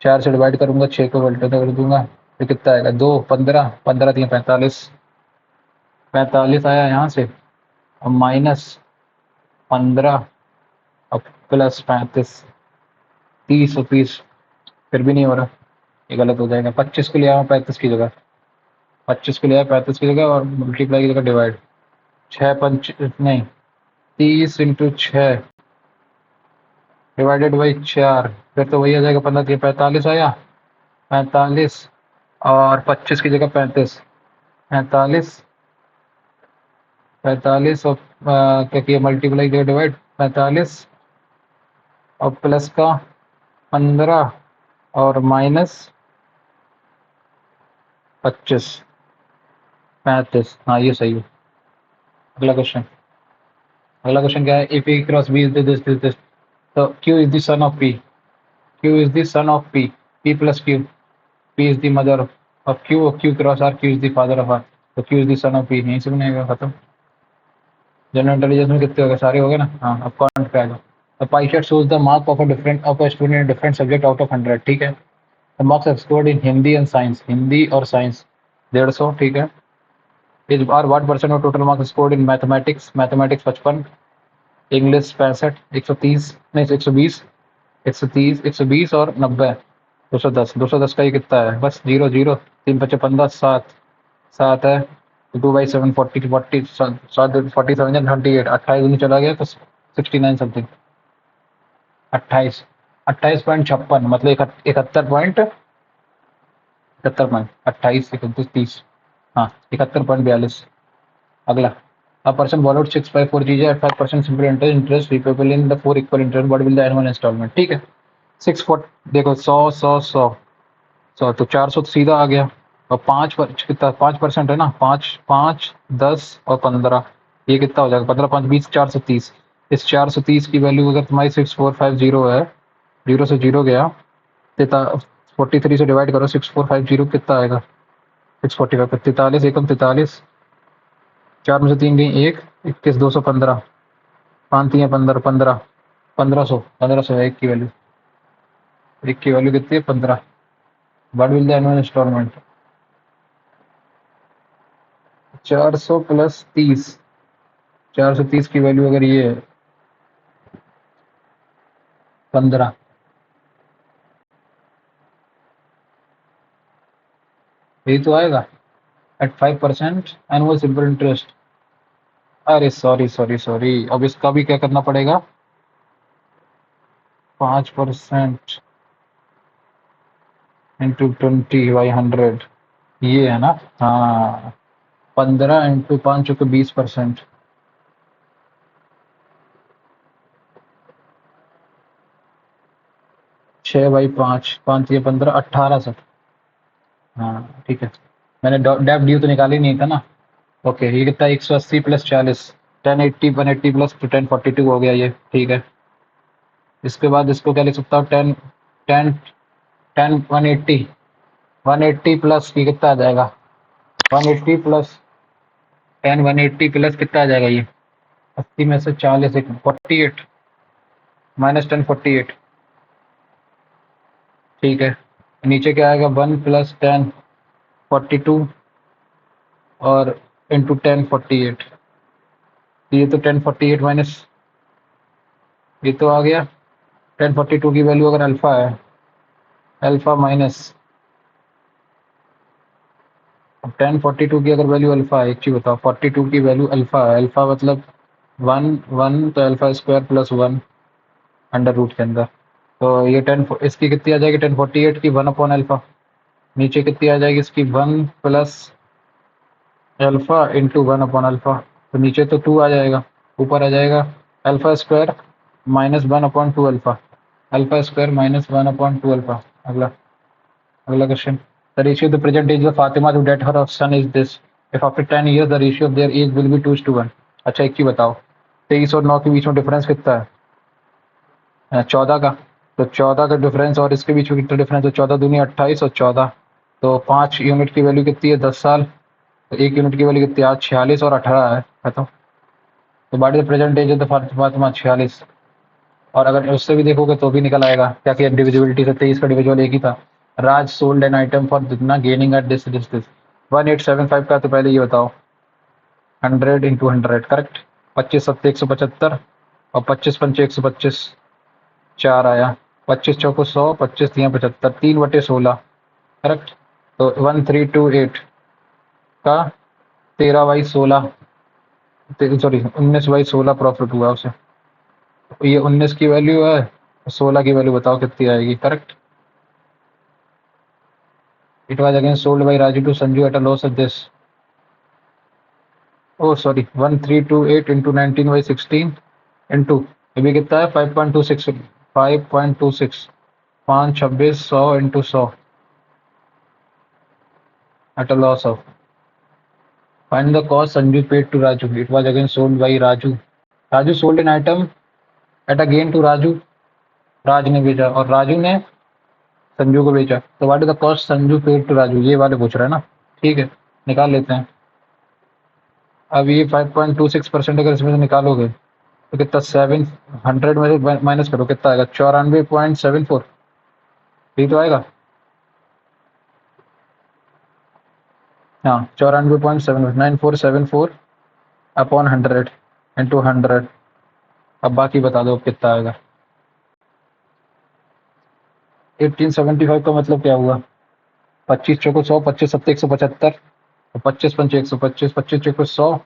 4 से डिवाइड करूंगा, 6 को मल्टीप्लाई कर दूंगा, तो कितना आएगा 2, 15, 15 3 45, 45 आया यहाँ से और माइनस 15 और प्लस 35, 30 और 30, फिर भी नहीं हो रहा, ये गलत हो जाएगा। 25 को ले आया 35 की जगह, 25 को ले आया 35 की जगह और मल्टीप्लाई की जगह डिवाइड, 6 पंच नहीं 30 इंटू 6 डिवाइडेड बाई 4, फिर तो वही आ जाएगा 15 3 45 आया, 45 और 25 की जगह 35, 45 45 और क्या किया मल्टीप्लाई किया डिवाइड, 45 और प्लस का 15 और माइनस 25, 35, हाँ ये सही है। अगला क्वेश्चन, अगला क्वेश्चन क्या है, if A cross B is this, तो Q is the son of P, Q is the son of P, P plus Q, P is the mother of Q, Q cross R, Q is the father of R, तो Q is the son of P, यहीं से बनेगा खत्म। जनरल इंटेलिजेंस में कितने हो गए, सारे हो गए ना, हाँ अब कौन पे आएगा। The pie chart shows the mark of a student in different subject out of 100, ठीक है। The marks have scored in Hindi and science, Hindi और साइंस 150, ठीक है। इस बार what percent of total marks scored in mathematics, mathematics 55, English 65, 130 नहीं 120, 130 120 और 90, 210, 210 का ये कितना है, बस 0 0, 3 5 15, 7 7 है, 2/7 40 40 47 28, 28 दूनी चला गया तो 69 समथिंग, 28 28.56, मतलब 71 पॉइंट 28 29 30, हाँ 71.42। अगला, a person borrowed 6/4 GJ at 5% simple interest repayable in the 4 equal interest, what will the annual installment, ठीक है। 6 देखो 100 100 100 100 तो 400 तो सीधा आ गया और 5 पर कितना 5% है ना, 5 5 10 और 15, ये कितना हो जाएगा 15 5 20 430। इस 430 की वैल्यू अगर तुम्हारी 6450 है, 0 से 0 गया, 43 से डिवाइड करो, 6450 कितना आएगा 645, 43 एकम 43, 4 में से 3 गई 1, 21 215, 5 3 15 15, 1500 है एक की वैल्यू, एक की वैल्यू कितनी है 15। What will the annual instalment, 400 plus 30, 430 की वैल्यू अगर ये है 15, यही तो आएगा एट 5% एनुअल सिंपल इंटरेस्ट। अरे सॉरी, अब इसका भी क्या करना पड़ेगा, 5% इंटू 20/100, ये है ना, हाँ 15 इंटू 5 चुके 20%, 6/5, 5 ये 15 1800, हाँ ठीक है। मैंने डेप ड्यू तो निकाली नहीं था ना, ओके ये कितना 180 प्लस 40, 1080 180 प्लस 1042 हो गया ये, ठीक है। इसके बाद इसको क्या लिख सकता हूँ, 10 10 10 180, 180 प्लस ये कितना आ जाएगा, 180 प्लस 10 180 प्लस कितना आ जाएगा ये, 80 में से 40 48 माइनस 10 48, ठीक है। नीचे क्या आएगा 1 प्लस 10 42 और इंटू 10 48, ये तो 10 48 माइनस ये तो आ गया 10 42 की वैल्यू अगर अल्फा है, अल्फा माइनस 1042 की अगर वैल्यू अल्फा है, एक चीज बताओ 42 की वैल्यू अल्फा है, अल्फा मतलब 1 1 तो alpha square plus 1 under root के अंदर, तो ये 10 इसकी कितनी आ जाएगी 1048 की 1 अपॉन अल्फा, नीचे कितनी आ जाएगी इसकी 1 plus alpha into 1 upon alpha, तो नीचे तो 2 आ जाएगा, ऊपर आ जाएगा alpha square minus 1 upon 2 alpha, alpha square minus 1 upon 2 alpha. अगला, अगला question, the ratio of the present age of Fatima to date her son is this, if after 10 years the ratio of their age will be 2:1। अच्छा एक चीज बताओ, 23 और 9 के बीच में डिफरेंस कितना है, 14 का, तो 14 का डिफरेंस और इसके बीच में कितना डिफरेंस है? 14 दूनी 28 और 14, तो 5 यूनिट की वैल्यू कितनी है? 10 साल। तो 1 यूनिट की वैल्यू कितनी है? आज 46 और 18 है, खत्म। तो what is the present age of the Fatima? 46। और अगर उससे भी देखोगे तो भी निकल आएगा, क्या किया डिविजिबिलिटी से? 23 का डिविजिबल एक ही था। राज सोल्ड एन आइटम फॉर जितना gaining at this this this 1875 का, तो पहले ये बताओ। 100 इंटू 100, करेक्ट। 25 सत्ते 175 और 25 पंचे 125, 4 आया। 25 चौको 100, 25 तियाँ 75, 3/16, करेक्ट। तो 1328 का 13/16, सॉरी 19/16 प्रॉफिट हुआ उसे। तो ये 19 की वैल्यू है, 16 की वैल्यू बताओ कितनी आएगी, correct. It was again sold by Raju to Sanju at a loss of this, oh sorry 1328 into 19/16 into, ये भी कितना है? 5.26, 5.26, 5 26 100 into 100 at a loss of. Find the cost Sanju paid to Raju, it was again sold by Raju. Raju sold an item at a gain to Raju, Raj ने बेचा और राजू ने संजू को बेचा। तो what is the cost Sanju paid to Raju, ये वाले पूछ रहे हैं ना, ठीक है, निकाल लेते हैं। अब ये 5.26% अगर इसमें से निकालोगे तो कितना? 700 में से माइनस करो, कितना आएगा? 94.74, ठीक तो आएगा। हाँ 94.94 अपॉन 100 इंटू 100। अब बाकी बता दो अब कितना आएगा। 1875 का मतलब क्या हुआ? 25 चौको 100, 25 सत्ते 175, 25 पंचे 125, 25 चौको 100,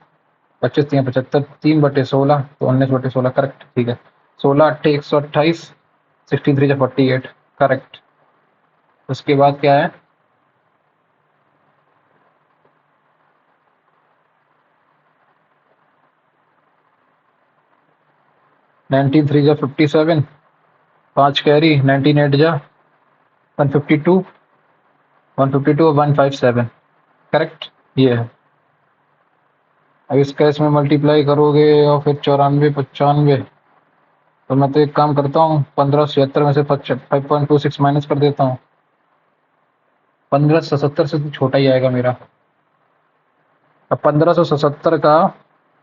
25 तियाँ 75, 3/16, तो 19/16, करेक्ट, ठीक है। 16 अट्ठे 128, 63 48, करेक्ट। उसके बाद क्या है? 19 3 57, 5 कैरी, 19 8 152, 152 और 157, करेक्ट, ये है। अब इसका इसमें मल्टीप्लाई करोगे और फिर 94 95, तो मैं तो एक काम करता हूँ, 1576 में से 5.26 माइनस कर देता हूँ। 1577 से तो छोटा ही आएगा मेरा। अब 1577 का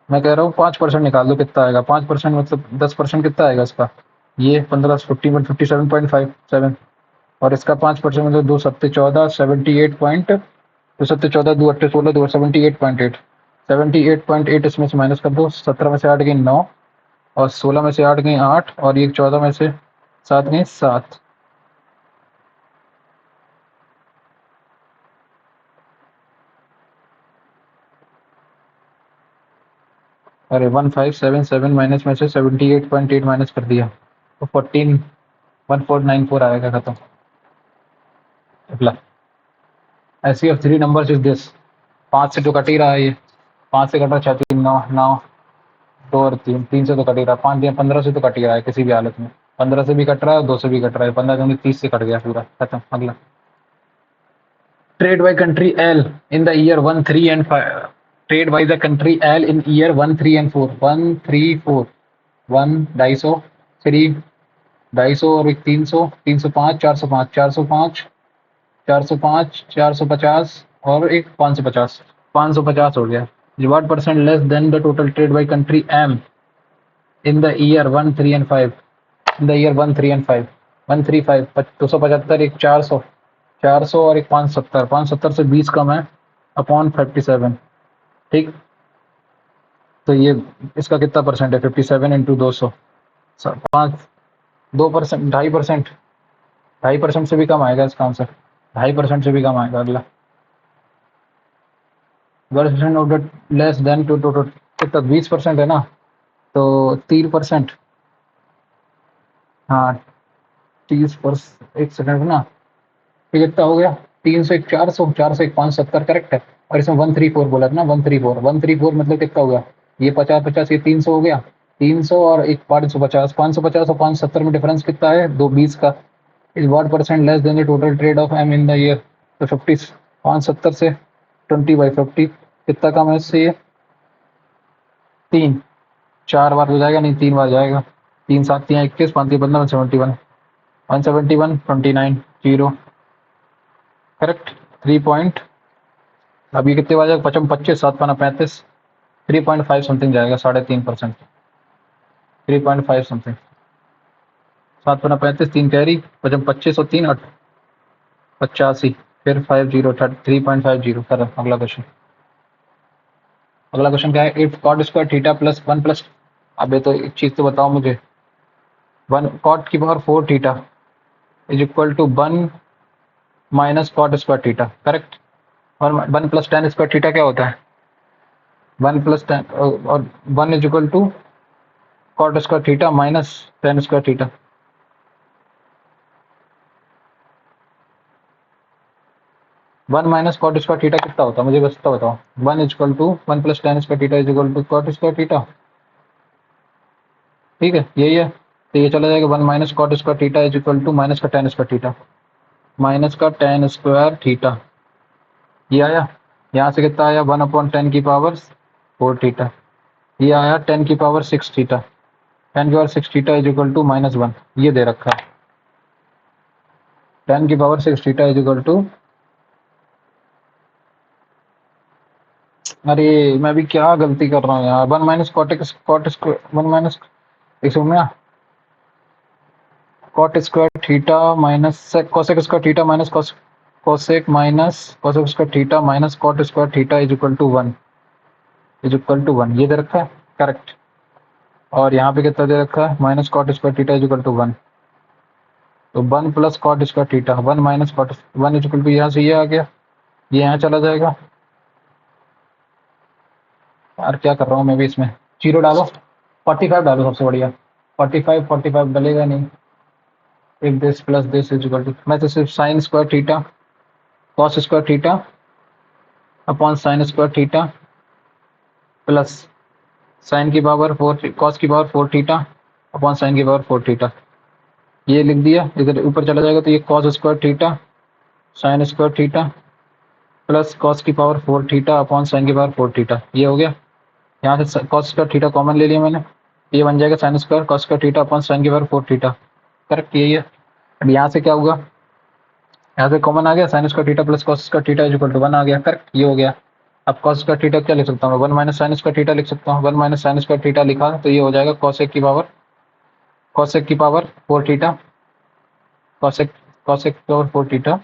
मैं कह रहा हूँ 5% निकाल दो, कितना आएगा? 5% मतलब 10% कितना आएगा इसका? ये 15 57.57, और इसका 5% मतलब 2 सत्ते 14, 78 2 सत्ते 14, 2 अट्ठे 16, 2 78.8, 78.8 इसमें से माइनस कर दो। 17 में से 8 गई 9, और 16 में से 8 गई 8, और ये 14 में से 7 गई 7। अरे 1577 माइनस में से 78.8 माइनस कर दिया, तो 14 1494 आएगा, खत्म। अगला ऐसी of three numbers is this, 5 से तो कट ही रहा है ये, 5 से कटा 6 3 9 9, 2 और 3, 3 से तो कट ही रहा, 5 या 15 से तो कट ही रहा है किसी भी हालत में। 15 से भी कट रहा है, 2 से भी कट रहा है, 15 दूनी 30 से कट गया पूरा, खत्म। अगला trade by country L in the year 1 3 and 5, trade by the country L in year 1 3 and 4, 1 3 4, 1 250, 3 250 और एक 300, 305, 405, 405, 405, 450 और एक 550, 550 हो गया। What percent less than the total trade by country M in the year 1 3 and 5, in the year 1 3 and 5, 135, 275, एक 400, 400 और एक 570, 570 से 20 कम है, अपॉन 57, ठीक। तो ये इसका कितना परसेंट है? 57 इंटू 200, 5 2%, 2.5%, 2.5% से भी कम आएगा इसका आंसर, 2.5% से भी कम आएगा। अगला percent of the less than to total, कितना? 20% है ना, तो 3%, हाँ 30%, एक सेकंड ना, तो कितना हो गया? 300 एक 400, 400 एक 570, करेक्ट है। और इसमें 134 बोला था ना, 134, 134 मतलब कितना हो गया? ये 50 50, ये 300 हो गया, 300 और एक 550, 550 और 570 में डिफरेंस कितना है? 220 का। Is what percent less than the total trade of M in the year? तो 50, 570 से 20/50 कितना कम है इससे? ये 3, 4 बार हो जाएगा, नहीं 3 बार जाएगा, 3 7 21, 5 15 71, 171 29 0 करेक्ट 3 पॉइंट। अब ये कितने बजे 55 25 7 पाना 35 3.5 समथिंग जाएगा 3.5%। 3.5 समथिंग 7 पाना 35 3 कैरी 55 25 और 3 85 फिर 50 3.50 कर अगला क्वेश्चन। अगला क्वेश्चन क्या है if cot square theta plus 1 plus अब ये तो एक चीज तो बताओ मुझे 1 कॉट की power 4 theta is equal to 1 minus cot square theta correct. और 1 प्लस टेन स्क्वायर थीटा क्या होता है 1 प्लस टेन और 1 is equal to cot square theta minus ten square theta. One minus cot square theta कितना होता है मुझे बस तो बताओ 1 is equal to 1 plus ten square theta is equal to cot square theta. ठीक है यही है तो ये चला जाएगा 1 minus cot square theta is equal to minus का टेन स्क्वायर थीटा माइनस का टेन स्क्वायर थीटा। ये आया यहाँ से कितना आया 1/10 की पावर 4 थीटा। ये आया 10 की पावर 6 थीटा 10 की power 6 theta is equal to -1 ये दे रखा है 10 की power 6 theta is equal to अरे मैं भी क्या गलती कर रहा हूँ यार 1 माइनस कॉट स्क्वायर 1 माइनस इसमें cot square theta minus cosec square theta minus cosec minus cosec square theta minus cot square theta is equal to 1 ये दे रखा है करेक्ट। और यहाँ पे कितना दे रखा है minus cot square theta is equal to 1 तो 1 plus cot square theta 1 minus cot 1 is equal to यहाँ से ये आ गया ये यहाँ चला जाएगा। यार क्या कर रहा हूँ मैं भी इसमें 0 डालो 45 डालो सबसे बढ़िया 45 डलेगा नहीं if this plus this is equal to मैं तो सिर्फ sine square theta cos square theta upon sine square theta plus sine की पावर 4 कॉस की पावर 4 थीटा अपॉन साइन की पावर 4 थीटा ये लिख दिया इधर ऊपर चला जाएगा तो ये cos square theta sine square theta plus cos की पावर 4 थीटा अपॉन साइन की पावर 4 थीटा ये हो गया। यहाँ से कॉस स्क्वायर थीटा कॉमन ले लिया मैंने ये बन जाएगा sine square cos square theta upon sine की पावर 4 थीटा करेक्ट यही है। अब यहाँ से क्या होगा यहाँ से कॉमन आ गया sine square theta plus cos square theta is equal to 1 आ गया करेक्ट ये हो गया। अब कॉस स्क्वायर थीटा क्या लिख सकता हूँ 1 माइनस साइन स्क्वायर थीटा लिख सकता हूँ 1 माइनस साइन स्क्वायर थीटा लिखा तो ये हो जाएगा कॉसेक की पावर 4 थीटा कॉसेक कॉसेक की पावर 4 थीटा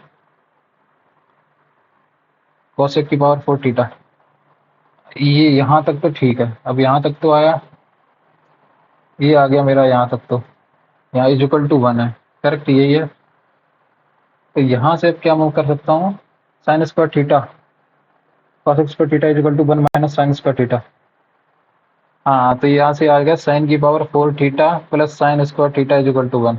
कॉसेक की पावर 4 थीटा। ये यहाँ तक तो ठीक है अब यहाँ तक तो आया ये आ गया मेरा यहाँ तक तो यहाँ इज इक्वल टू 1 है करेक्ट यही है। तो यहाँ से अब क्या मूव कर सकता हूँ sine square theta cosec square theta is equal to 1 minus sine square theta. हाँ तो यहाँ से आ गया साइन की power 4 theta plus sine square theta is equal to 1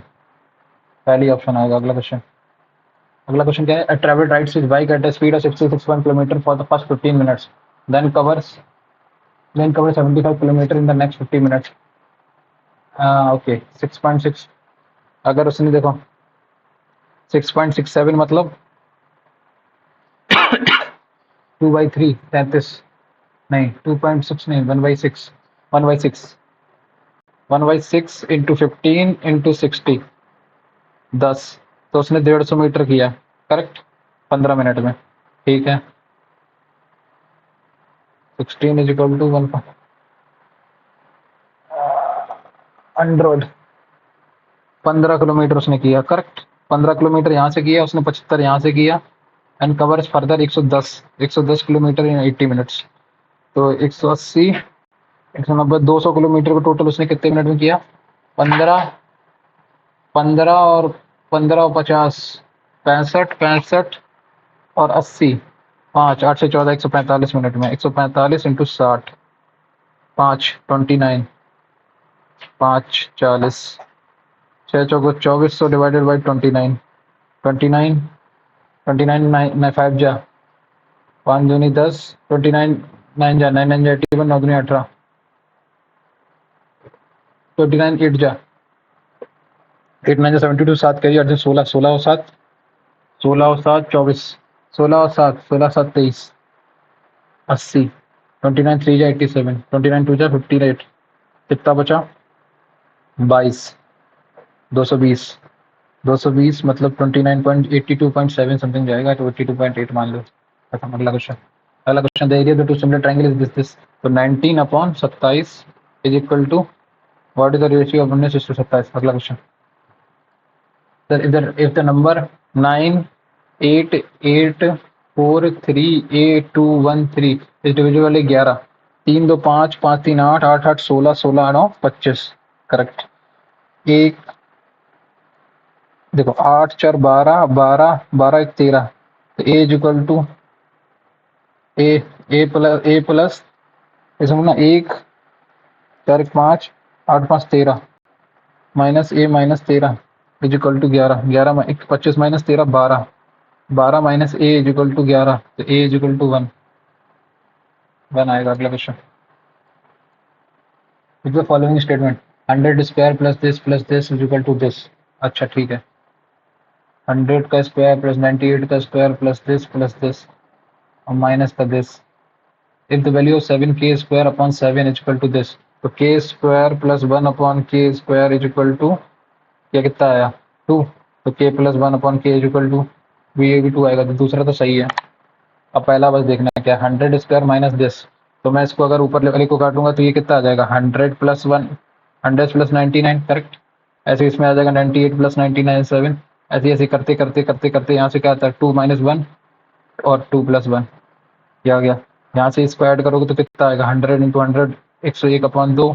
पहली ऑप्शन आएगा। अगला क्वेश्चन क्या है a travel rides his bike at a speed of 66 kilometre for the first 15 minutes then covers 75 kilometre in the next 50 minutes. Okay 6.6 अगर उसने देखो 6.67 मतलब 2/3 33 नहीं 2.6 नहीं 1/6 1/6 इंटू 15 इंटू 60 10 तो उसने 150 मीटर किया करेक्ट 15 मिनट में ठीक है 16 इज इक्वल टू 1 100 15 किलोमीटर उसने किया करेक्ट 15 किलोमीटर यहाँ से किया उसने 75 यहाँ से किया and covers further 110 kilometre in 80 minutes तो 180 190 200 किलोमीटर को टोटल उसने कितने मिनट में किया 15 15 और 15 और 50 65 और 80 5 8 से 14 145 मिनट में 145 इंटू 60 5 29 5 40 6 चौको 2400 डिवाइडेड बाई 29 29 29 9 5 जा 5 दूनी 10 29 9 जा 9 9 जा 81 9 दूनी 18 29 8 जा 8 9 जा 72 7 करिए 8 16 16 और 7 16 और 7 24 16 और 7 16 7 23 80 29 3 जा 87 29 2 जा 58 कितना बचा 22 220 220 मतलब 29.82.7 समथिंग जाएगा, तो 82.8 मान लो। खत्म। अगला question the area two similar triangle is this. तो 19/27 is equal to what is the ratio of 19:27। अगला क्वेश्चन, सर इधर if the number 9 8 8 4 3 8 2 1 3 is divisible 11, 3 2 5 5 3 8 8 8 16 16 9 25। Correct. एक देखो 8 4 12 12 12 1 13, तो A is equal to A A plus इसमें ना 1 4 1 5 8 5 13 minus A minus 13 is equal to 11 11 25 minus 13 12 12 minus A is equal to 11, तो ए इज इक्वल टू 1 1 आएगा। अगला question, which the following statement 100 square plus this is equal to this. अच्छा ठीक है, 100 का स्क्वायर प्लस 98 का स्क्वायर प्लस दिस और माइनस का this. If the value of 7k square upon 7 is equal to this, तो k square plus 1 upon k square is equal to क्या कितना आया 2, तो k plus 1 upon k is equal to ये भी 2 आएगा, तो दूसरा तो सही है। अब पहला बस देखना है क्या 100 स्क्वायर माइनस दिस, तो मैं इसको अगर ऊपर वाले को काटूंगा तो ये कितना आ जाएगा 100 प्लस 1 100 प्लस 99। करेक्ट। ऐसे इसमें आ जाएगा 98 प्लस 99 7। ऐसे ऐसे करते करते करते करते यहाँ से क्या आता है 2 माइनस 1 और 2 प्लस 1 क्या आ गया। यहाँ से इसको ऐड करोगे तो कितना आएगा 100 इंटू 100 101 अपॉन 2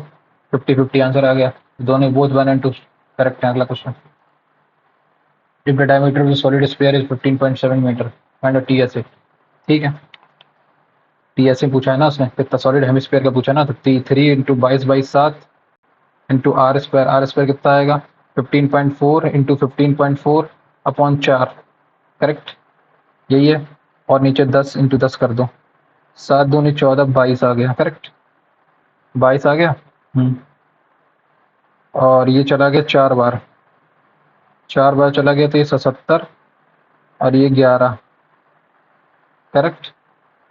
50 50 आंसर आ गया। दोनों बोथ 1 एंड 2 करेक्ट है। अगला question, if the diameter of the solid sphere is 15.7 metre find the TSA. ठीक है, टीएसए पूछा है ना उसने, कितना सॉलिड हेमिस्फीयर का पूछा ना, तो 3 इंटू 22/7 इंटू आर स्क्वायर कितना आएगा 15.4 इंटू 15.4 अपॉन 4। करेक्ट, यही है। और नीचे 10 इंटू 10 कर दो, 7 दूनी 14 22 आ गया। करेक्ट, 22 आ गया। और ये चला गया 4 बार, 4 बार चला गया तो ये 77 और ये 11। करेक्ट,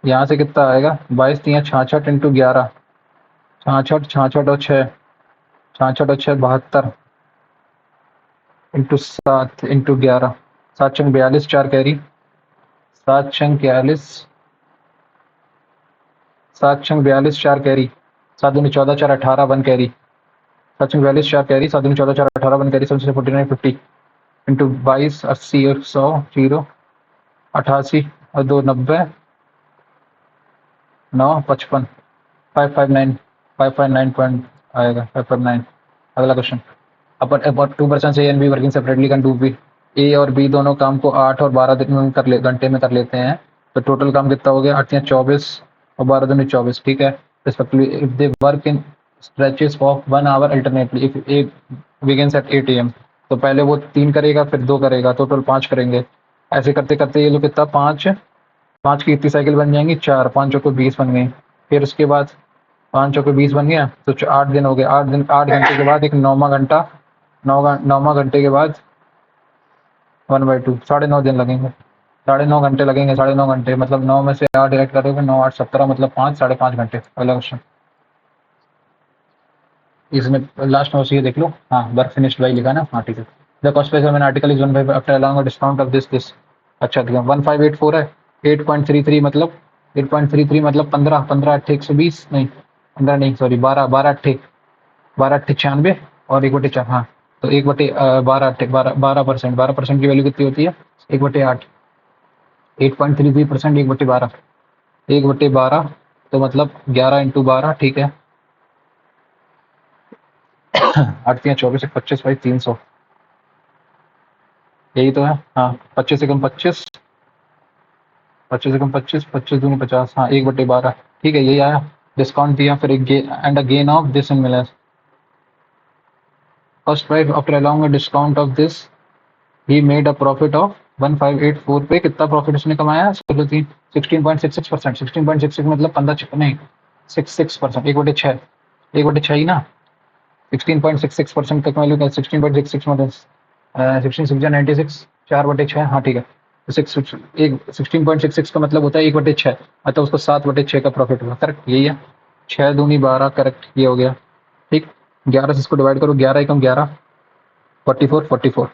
यहाँ से कितना आएगा 22 3 66 इंटू 11 66 66 और 6 66 और 6 72 इंटू 7 इंटू 11 7 छंग 42 4 कैरी 7 छंग 41 7 छंग 42 4 कैरी 7 दूनी 14 4 18 1 कैरी 7 छंग 42 4 कैरी 7 दूनी 14 4 18 1 कैरी 7 से 49 50 इंटू 22 80 और 100 0 88 और 2 90 9 55 559 559 पॉइंट आएगा 559। अगला क्वेश्चन, अपन अबाउट 2% से A and B working separately can do B. A और बी दोनों काम को 8 और 12 दिन में घंटे में कर लेते हैं, तो टोटल काम कितना हो गया 8 या 24 और 12 दूनी 24। ठीक है, respectively if they work in stretches of 1 hour alternately if A begins at 8 AM, तो पहले वो 3 करेगा फिर 2 करेगा, टोटल 5 करेंगे। ऐसे करते करते ये लोग कितना 5 5 की कितनी साइकिल बन जाएंगी 4 5 चौको 20 बन गई। फिर उसके बाद 5 चौके 20 बन गया, तो 8 दिन हो गए। 8 दिन 8 घंटे के बाद एक 9वां घंटा 9वां घंटे के बाद 1/2 9.5 दिन लगेंगे, 9.5 घंटे लगेंगे। 9.5 घंटे मतलब 9 में से 8 डिवाइड करोगे 9 8 17 मतलब 5 5.5 घंटे। अगला क्वेश्चन, इसमें लास्ट में ये देख लो। हाँ, वर्क फिनिश्ड बाय लिखा ना। हाँ ठीक है। The cost price of an article is 1/5 after allowing a discount of this. अच्छा ठीक है, 1584 है। 8.33 मतलब 8.33 मतलब 15 15 8 120 नहीं 15 नहीं सॉरी 12 12 8 12 8 96 और 1/4। हाँ, तो 1/12 12% की वैल्यू कितनी होती है 1/8 8.33% 1/12 1/12 तो मतलब 11 इंटू 12। ठीक है, 8 3 24 25 भाई 300 यही तो है। हाँ, 25 से कम 25 25 से कम 25 25 दूनी 50। हाँ, 1/12। ठीक है, यही आया। डिस्काउंट दिया फिर एक and a gain of this in millers first price after allowing a discount of this he made a profit of 1584 पे। कितना प्रॉफिट उसने कमाया 16.66%। 16.66 मतलब 15 नहीं 66%। 1/6 1/6 ही ना 16.66% तक वैल्यू का 16.66 मतलब 16 6 96 4/6। हाँ ठीक है, तो 16.66 का मतलब होता है 1/6, मतलब उसको 7/6 का प्रॉफिट हुआ। करेक्ट, यही है। 6 दूनी 12 करेक्ट, ये हो गया। ठीक, 11 से इसको डिवाइड करो 11 एकम 11 44 44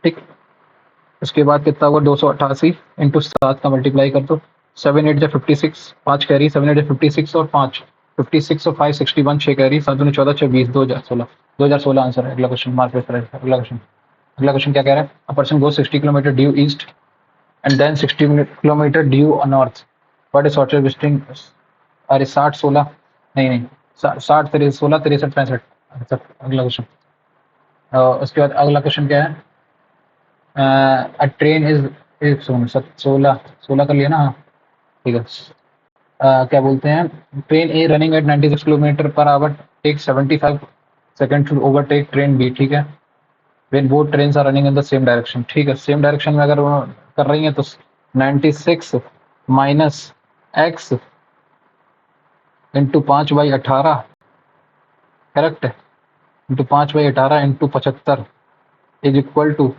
ठीक। उसके बाद कितना हुआ 288 इंटू 7 का मल्टीप्लाई कर दो। 7 8 जा 56, 5 कैरी, 7 8 जा 56 और 5 56 और 5 61, 6 कैरी, 7 दूनी 14, 26, 2016, 2016 आंसर है। अगला क्वेश्चन मार्क अगला क्वेश्चन। अगला क्वेश्चन क्या कह रहा है? A person goes 60 kilometre due east and then 60 kilometre due north, what is shortest distance? अरे 60 16 नहीं नहीं 60 16 63 65। अच्छा, अगला क्वेश्चन। उसके बाद अगला क्वेश्चन क्या है? अ ट्रेन इज 16 16 कर लिया ना? हाँ ठीक है। क्या बोलते हैं? Train A running at 96 kilometre per hour take 75 second to overtake train B, ठीक है। When both trains are running in the same direction, ठीक है। सेम डायरेक्शन में अगर वो कर रही हैं तो 96 माइनस एक्स इंटू 5/18, करेक्ट है, into 5/18 into 75 is equal to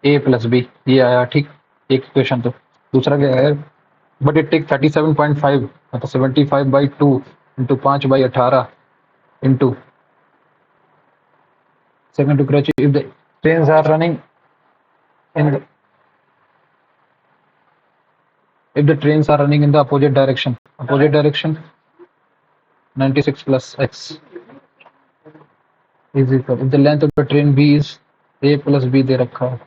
A plus B. ये आया, ठीक। एक क्वेश्चन। तो दूसरा क्या है? बट इट टेक 37.5 मतलब 75/2 into 5/18 into second to Karachi if the trains are running in the, if the trains are running in the opposite direction 96 plus x is equal if the length of the train b is a plus b दे रखा है,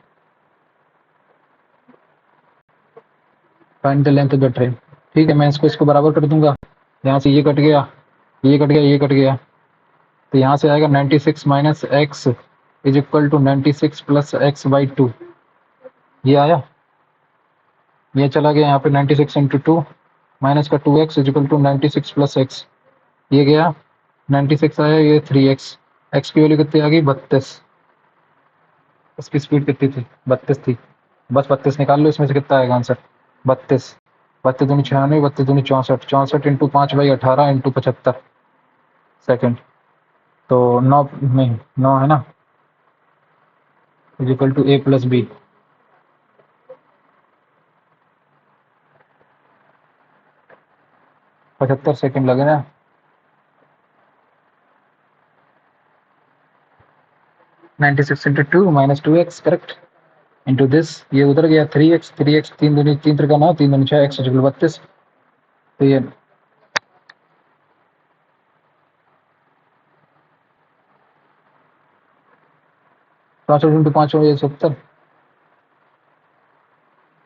find the length of the train, ठीक है। मैं इसको बराबर कर दूंगा। यहाँ से ये कट गया, ये कट गया, ये कट गया, तो यहाँ से आएगा 96 minus x is equal to 96 plus x by 2। ये आया, ये चला गया यहाँ पे 96 इंटू 2 माइनस का 2x is equal to 96 plus x, ये गया 96 आया, ये 3x, x की वैल्यू कितनी आ गई 32। इसकी स्पीड कितनी थी? 32 थी। बस 32 निकाल लो, इसमें से कितना आएगा आंसर? 32 32 दूनी 96, 32 दूनी 64, 64 इंटू 5/18 इंटू 75 सेकेंड, तो 9 नहीं 9 है ना, is equal to A plus B. 75 second लगे ना। Ninety six into 2 minus 2x, correct, into this, ये उधर गया 3x, 3 दूनी 3 त्रिका 9, 3 दूनी 6, x इज इक्वल 32। तो ये 65 इंटू 5 हो, ये 70।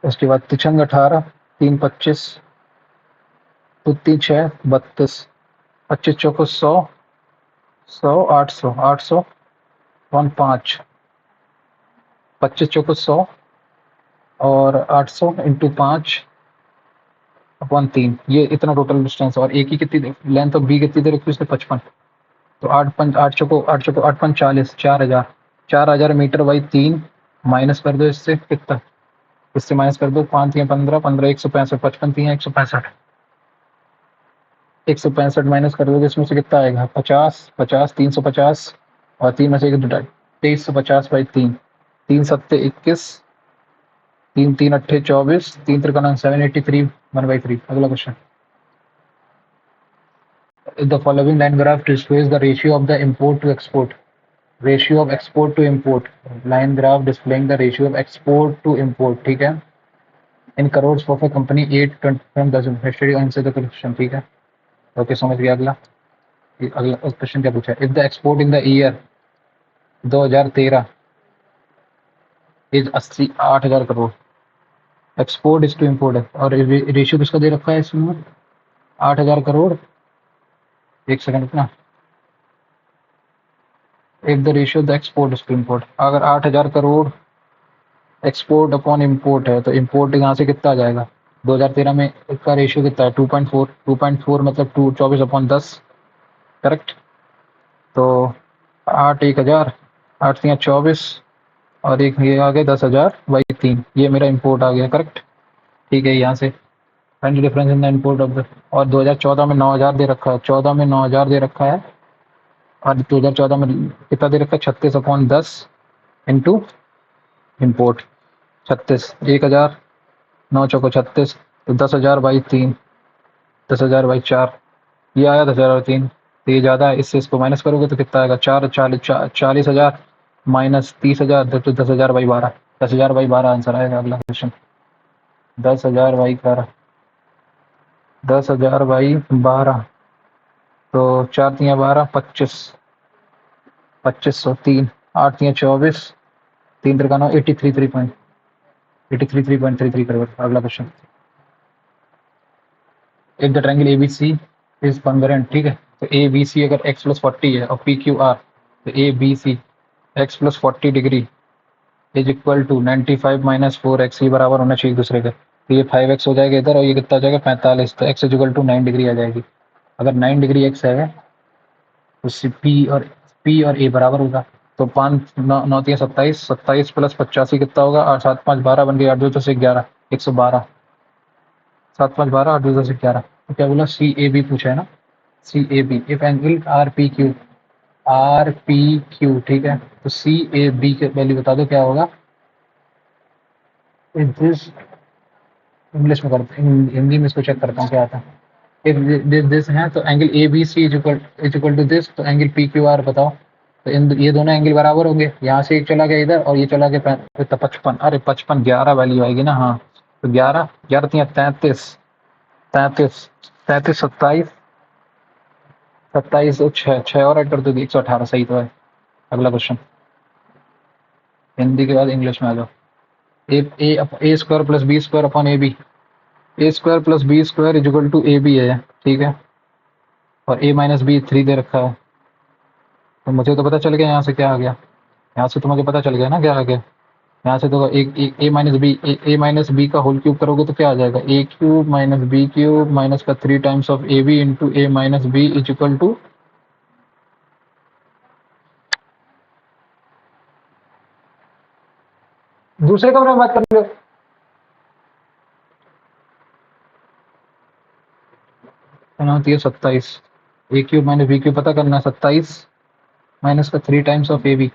उसके बाद 3 18, 3 25, तो 3 6 32, 25 चौको 100, 100 800, 800 5, 25 चौको 100 और 800 इंटू 5/3, ये इतना टोटल डिस्टेंस। और एक ही कितनी लेंथ ऑफ बी कितनी दे रखी है उसने? 55। तो 8 चौको 8 5 40, 4000, 4000 मीटर बाई 3 माइनस कर दो इससे, कितना? इससे माइनस कर दो, 5 3 15, 15 165, 55 3 165, 165 माइनस कर दोगे इसमें से कितना आएगा? 50 50 350 और 3 में से 2350 बाई 3, 3 सत्ते 21, 3 3 अट्ठे 24, 3 त्रिकोण 783 1/3। अगला question. The following line graph displays the ratio of the import to export. Ratio of export to import. Line graph displaying the ratio of export to import, ठीक है। In crores of a company 8 from dozen. History answer the question, ठीक है। ओके, समझ गया। अगला क्वेश्चन क्या पूछा है? If the export in the year 2013 is 8,000 crore, export is to import है, और रेशियो किसका दे रखा है इसमें? 8,000 करोड़। एक सेकंड इतना, if the ratio the export is to import, अगर 8,000 करोड़ एक्सपोर्ट अपॉन इम्पोर्ट है तो इम्पोर्ट यहाँ से कितना आ जाएगा? 2013 में इसका रेशियो कितना है? 2.4, 2.4 मतलब 2 24/10, करेक्ट। तो 8 1000, 8 3 24 और एक ये आ गया 10,000/3, ये मेरा इम्पोर्ट आ गया, करेक्ट। ठीक है, यहाँ से find the difference in the import of the, और 2014 में 9,000 दे रखा है, 14 में 9,000 दे रखा है, और 2014 में कितना दे रखा है? 36/10 इंटू इम्पोर्ट 36, 1,000 9 चौको 36, तो 10,000/3, 10,000/4, ये आया 10,000/3। तो ये ज़्यादा है, इससे इसको माइनस करोगे तो कितना आएगा? 40,000 माइनस 30,000 तो 10,000/12, 10,000/12 आंसर आएगा। अगला क्वेश्चन 10,000/12, 10,000/12 तो 4×3 = 12, 25, 2500, 3, 8×3 = 24, 3×3 = 83.33 करोड़। अगला question, if the triangle ABC is congruent, ठीक है, तो ABC अगर x + 40 है और PQR, तो ABC x + 40 degree is equal to 95 - 4x, ये बराबर होना चाहिए एक दूसरे के। तो ये 5x हो जाएगा इधर और ये कितना हो जाएगा 45, तो x = 9 डिग्री आ जाएगी। अगर 9 डिग्री x है तो P और A बराबर होगा। तो 5 9 9 3 27, 27 + 85 कितना होगा, 8 7 5 12 बन गया, 8 2 10 11, 112, 7 5 12, 8 2 10 11। तो क्या बोला, CAB पूछा है ना, CAB इफ एंगल RPQ, ठीक है, तो CAB के वैल्यू बता दो क्या होगा। इफ दिस, इंग्लिश में करते हिंदी में इसको चेक करता हूँ क्या आता है। इफ दिस है तो angle ABC is equal to this, तो एंगल PQR बताओ। तो ये दोनों एंगल बराबर होंगे, यहाँ से एक चला गया इधर और ये चला गया 55, अरे 55 11 वैल्यू आएगी ना, हाँ, तो 11 11 3 33, 33 33 27, 27 6 6 और ऐड कर दो 118, सही तो है। अगला क्वेश्चन, हिंदी के बाद इंग्लिश में आ जाओ। A² + B² upon AB, A² + B² is equal to AB है, ठीक है, और A - B 3 दे रखा है। तो मुझे तो पता चल गया यहाँ से क्या आ गया, यहाँ से तो मुझे पता चल गया ना क्या आ गया। यहाँ से तो एक A - B का होल क्यूब करोगे तो क्या आ जाएगा, A³ - B³ माइनस का 3 times of AB into A - B is equal to, दूसरे कमरे में बात कर लो। होती है 27, A³ - B³ पता करना है, 27 माइनस का 3 times of AB,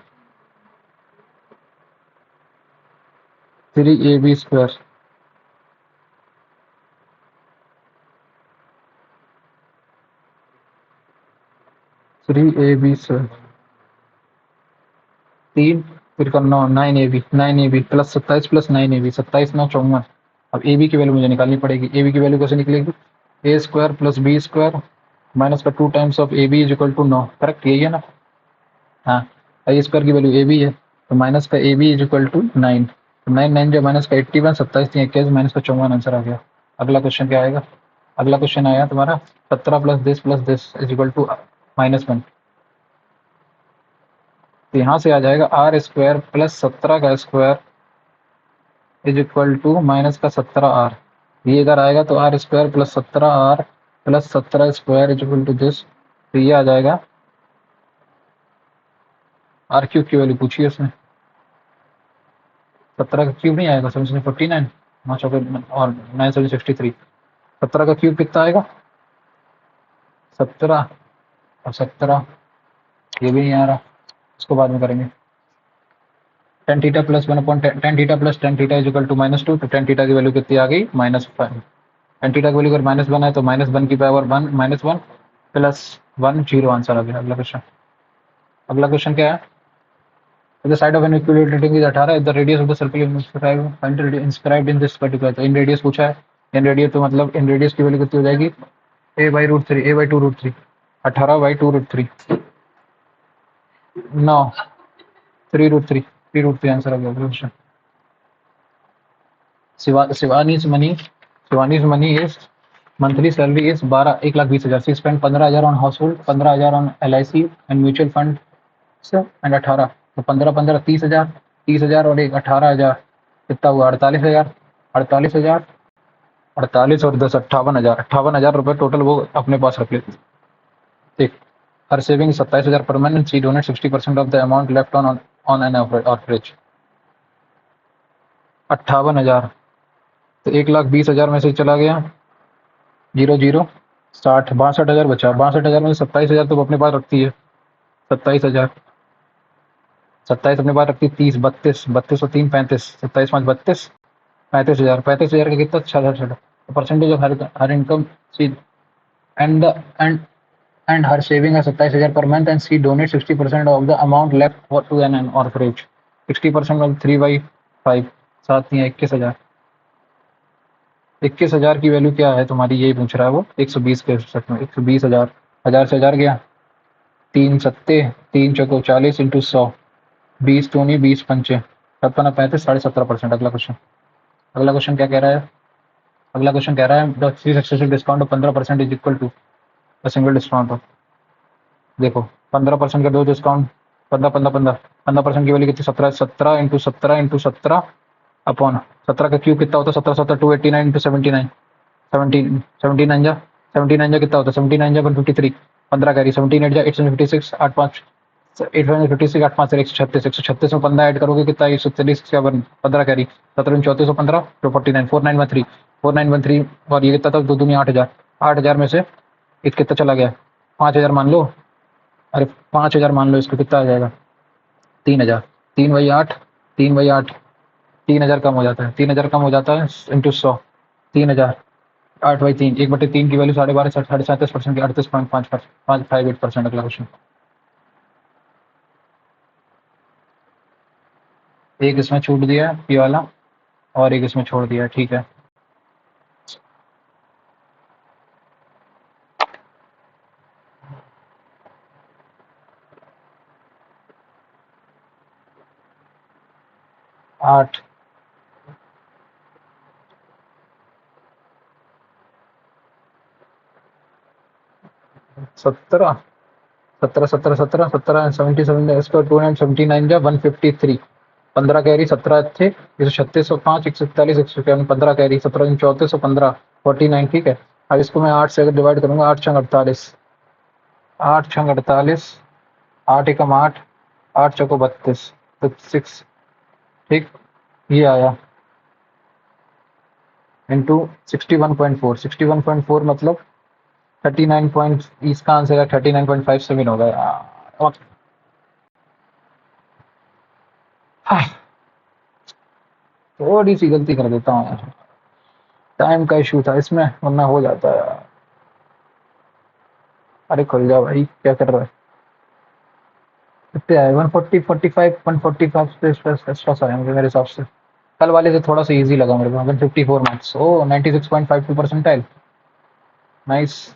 3AB², 3AB², 3 फिर का 9, 9AB प्लस 27 प्लस 9AB, 27 9 54। अब AB की वैल्यू मुझे निकालनी पड़ेगी। AB की वैल्यू कैसे निकलेगी, A² + B² माइनस का 2 times of AB is equal to 9, correct, यही है ना, हाँ। A² की वैल्यू AB है, तो माइनस का AB इज इक्वल टू 9, तो 9 9 जो माइनस का 81, 27 3 21 माइनस का 54 आंसर आ गया। अगला क्वेश्चन क्या आएगा, अगला क्वेश्चन आया तुम्हारा 17 + दिस इज इक्वल टू -1। तो यहाँ से आ जाएगा R² + 17 का square is equal to minus का 17R। ये इधर आएगा तो R² + 17R + 17² is equal to this, तो ये आ जाएगा। R³ की वैल्यू पूछी है उसने, 17 का क्यूब नहीं आएगा, 749, 9 और 9 7 63, 17 का क्यूब कितना आएगा, 17 और 17, ये भी नहीं आ रहा, इसको बाद में करेंगे। tan theta + 1/tan theta + tan theta is equal to -2, तो tan थीटा की वैल्यू कितनी आ गई, -5। tan थीटा की वैल्यू अगर -1 है तो -1 की पावर 1 -1 + 1 0 आंसर आ गया। अगला क्वेश्चन, अगला क्वेश्चन क्या है, the side of an equilateral ring is 18, the radius of the circle inscribed in this particular, तो इन रेडियस पूछा है, इन रेडियस तो मतलब इन रेडियस की वैल्यू कितनी हो जाएगी, a/√3, a/2√3, 18/2√3, 9 3√3, 3√3 आंसर आ गया। अगला question, Shivani's money is monthly salary is 1,20,000. She spent 15,000 on household, 15,000 on LIC and mutual fund and 18, तो 15 15 30,000, 30,000 और एक 18,000 कितना हुआ, 48,000, 48,000, 48 और 10 58,000, 58,000 रुपए टोटल वो अपने पास रख लेती। ठीक, हर saving 27,000 per month, she donate 60% of the amount left on an average, 58,000, तो 1,20,000 में से चला गया 0 0 60, 62,000 बचा, 62,000 में 27,000 तो वो अपने पास रखती है, 27,000, 27 अपने पास रखती है, 30 32 32 और 3 35, 27 5 32, 35,000, 35,000 का कितना 6,000, percentage of her income see and and her saving है 27,000 per month and she donates 60% of the amount left to an orphanage. 60% मतलब 3/5 7 या 21,000। 21,000 की वैल्यू क्या है तुम्हारी, यही पूछ रहा है वो। 120 के सच में 120,000, 1000 से 1000 गया, 3 सत्ते 3 चौको 40 इंटू 100, 20 दूनी 20 पंचे 56 35 17.5%। अगला क्वेश्चन क्या कह रहा है? अगला क्वेश्चन कह रहा है the three successive discount of 15% is equal to the single discount of. देखो 15% का दो डिस्काउंट, 15% की वैल्यू कितनी, 17 17 इंटू 17 इंटू 17 अपॉन 17 का क्यूब कितना होता है, 17 17 289 इंटू 79 17 79 जा 79 जा कितना होता है, 79 जा 153, 15 कैरी 17 8 जा 856 8 5 856 8 5 136 136 में 15 ऐड करोगे कितना, 140 15 कैरी 17 3415 तो 49 4913 4913 और ये कितना था, दो दूनी 8000 8000 में से एक कितना चला गया, 5000 मान लो, अरे 5000 मान लो, इसको कितना आ जाएगा 3000, 3/8 3/8 3000 कम हो जाता है, 3000 कम हो जाता है इंटू 100 3000 8/3 1/3 की वैल्यू 12.5 37% की 38.558%। अगला क्वेश्चन, एक इसमें छूट दिया है ये वाला और एक इसमें छोड़ दिया है, ठीक है। आठ 17 17 17 17 17 77 इसका 279 जा 153 15 कैरी 17 थे 13605 141 151 15 कैरी 17 3415 49, ठीक है। अब इसको मैं 8 से अगर डिवाइड करूंगा, 8 छंग 48 8 छंग 48 8 एकम 8 8 चौको 32 तो 6, ठीक, ये आया इंटू 61.4 61.4 मतलब 39 पॉइंट, इसका आंसर है 39.57 होगा यार। थोड़ी सी गलती कर देता हूँ यार, टाइम का इशू था इसमें वरना हो जाता है यार। अरे खुल जा भाई, क्या कर रहा है, कितने आए 140 45 145 पे स्ट्रेस आए होंगे मेरे हिसाब से। कल वाले से थोड़ा सा इजी लगा मेरे को, 154 मार्क्स, ओ 96.52 परसेंटाइल, नाइस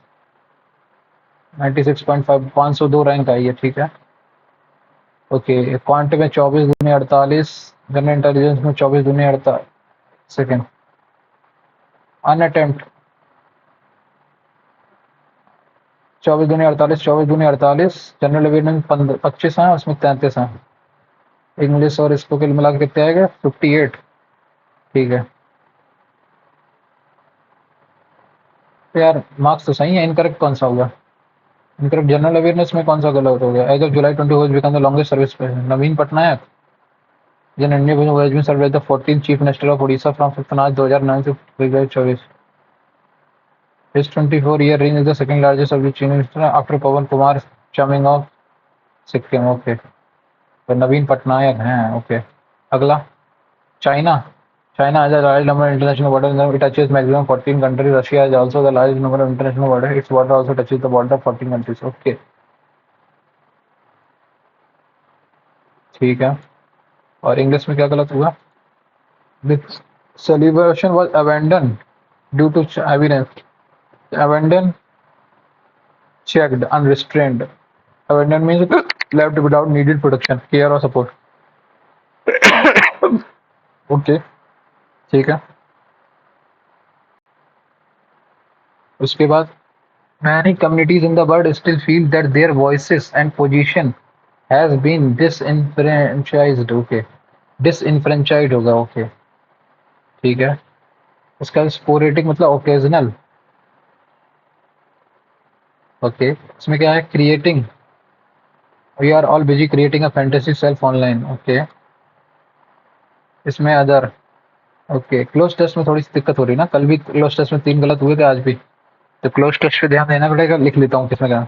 96.5 502 रैंक आई है, ठीक है। ओके, क्वांट में 24 दूनी 48, जनरल इंटेलिजेंस में 24 दूनी 48 सेकेंड, अनअटेम्प्ट 24 दूनी 48 24 दूनी 48, जनरल अवेयरनेस 25 है, उसमें 33 है, इंग्लिश और इसको कुल मिला के कितने आएगा 58, ठीक है। तो यार मार्क्स तो सही है, इनकरेक्ट कौन सा हुआ, इनकरेक्ट जनरल अवेयरनेस में कौन सा गलत हो गया। As of July 20 has become the longest service person, Naveen Patnaik जन India who has been served as the 14th chief minister of Odisha from 5th March 2009 to 2024. His 24-year reign is the second largest of the chief minister after Pawan Kumar Charming of Sikkim, okay, तो नवीन पटनायक हैं, ओके। अगला, China, China has a large number of international borders. It touches maximum 14 countries. Russia has also the largest number of international borders. Its border also touches the border of 14 countries. Okay, ठीक है। और इंग्लिश में क्या गलत हुआ, the celebration was abandoned due to evidence, abandoned, checked, unrestrained, abandoned means left without needed protection, care or support, okay, ठीक है। उसके बाद many communities in the world still feel that their voices and position has been disenfranchised, okay, disenfranchised होगा, ओके, ठीक है। उसका स्पोरेटिक मतलब ओकेजनल, ओके। इसमें क्या है, creating, we are all busy creating a fantasy self online, okay. इसमें अदर, ओके। क्लोज टेस्ट में थोड़ी सी दिक्कत हो रही है ना, कल भी क्लोज टेस्ट में 3 गलत हुए थे, आज भी, तो क्लोज टेस्ट पे ध्यान देना पड़ेगा। लिख लेता हूँ किसमें क्या,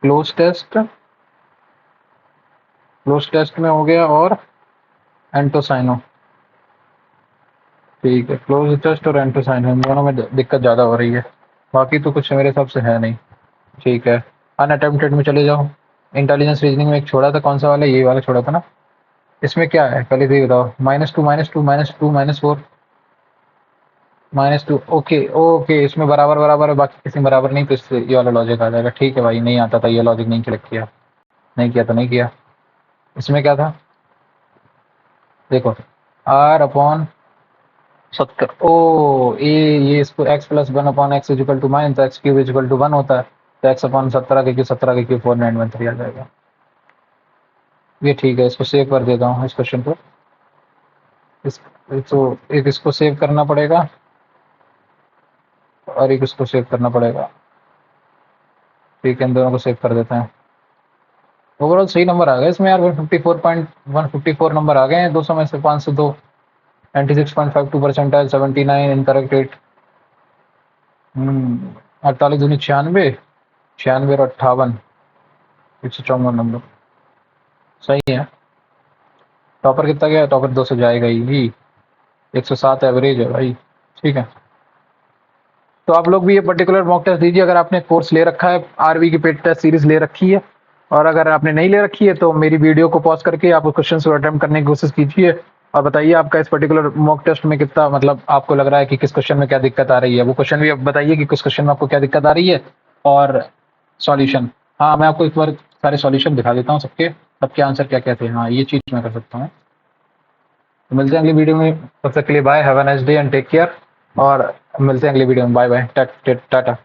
क्लोज टेस्ट, क्लोज टेस्ट में हो गया और एंटोसाइनो, ठीक है। क्लोज टेस्ट और एंटोसाइनो इन दोनों में दिक्कत ज़्यादा हो रही है, बाकी तो कुछ मेरे हिसाब से है नहीं, ठीक है। अनअटेम्प्टेड में चले जाओ। इंटेलिजेंस रीजनिंग में एक छोड़ा था, कौन सा वाला, ये वाला छोड़ा था ना। इसमें क्या है पहले तो ये बताओ, -2 -2 -2 -4 -2। ओके ओके, इसमें बराबर बराबर है, बाकी किसी में बराबर नहीं, तो इससे ये वाला लॉजिक आ जाएगा। ठीक है भाई, नहीं आता था ये लॉजिक, नहीं क्लिक किया, नहीं किया तो नहीं किया। इसमें क्या था देखो, R/70। ओ ये इसको x+1/x -, तो x³ = 1 होता है, तो x/17 के क्यू 17 के क्यू 4913 आ जाएगा। ये ठीक है, इसको सेव कर देता हूँ इस क्वेश्चन को। इस तो एक इसको सेव करना पड़ेगा और एक इसको सेव करना पड़ेगा। ठीक है, इन दोनों को सेव कर देते हैं। ओवरऑल सही नंबर आ गए इसमें यार, 154 नंबर आ गए हैं 200 में से, 502, 96.52 परसेंटाइल, 79 इनकरेक्ट रेट। 48 दूनी 96, 96 और 58, 154 नंबर, सही है। टॉपर कितना गया, टॉपर 200 जाएगा ही, 107 एवरेज है भाई। ठीक है, तो आप लोग भी ये पर्टिकुलर मॉक टेस्ट दीजिए अगर आपने कोर्स ले रखा है, आरवी की पेड टेस्ट सीरीज ले रखी है। और अगर आपने नहीं ले रखी है तो मेरी वीडियो को पॉज करके आप उस क्वेश्चन को अटेम्प्ट करने की कोशिश कीजिए और बताइए आपका इस पर्टिकुलर मॉक टेस्ट में कितना, मतलब आपको लग रहा है कि किस क्वेश्चन में क्या दिक्कत आ रही है। वो क्वेश्चन भी आप बताइए कि किस क्वेश्चन में आपको क्या दिक्कत आ रही है, और सॉल्यूशन। हाँ, मैं आपको एक बार सारे सॉल्यूशन दिखा देता हूँ, सबके सबके आंसर क्या क्या थे। हाँ, ये चीज़ मैं कर सकता हूँ। तो मिलते हैं अगली वीडियो में, तब तक के लिए bye, have a nice day and take care. और मिलते हैं अगली वीडियो में, बाय बाय, टाटा।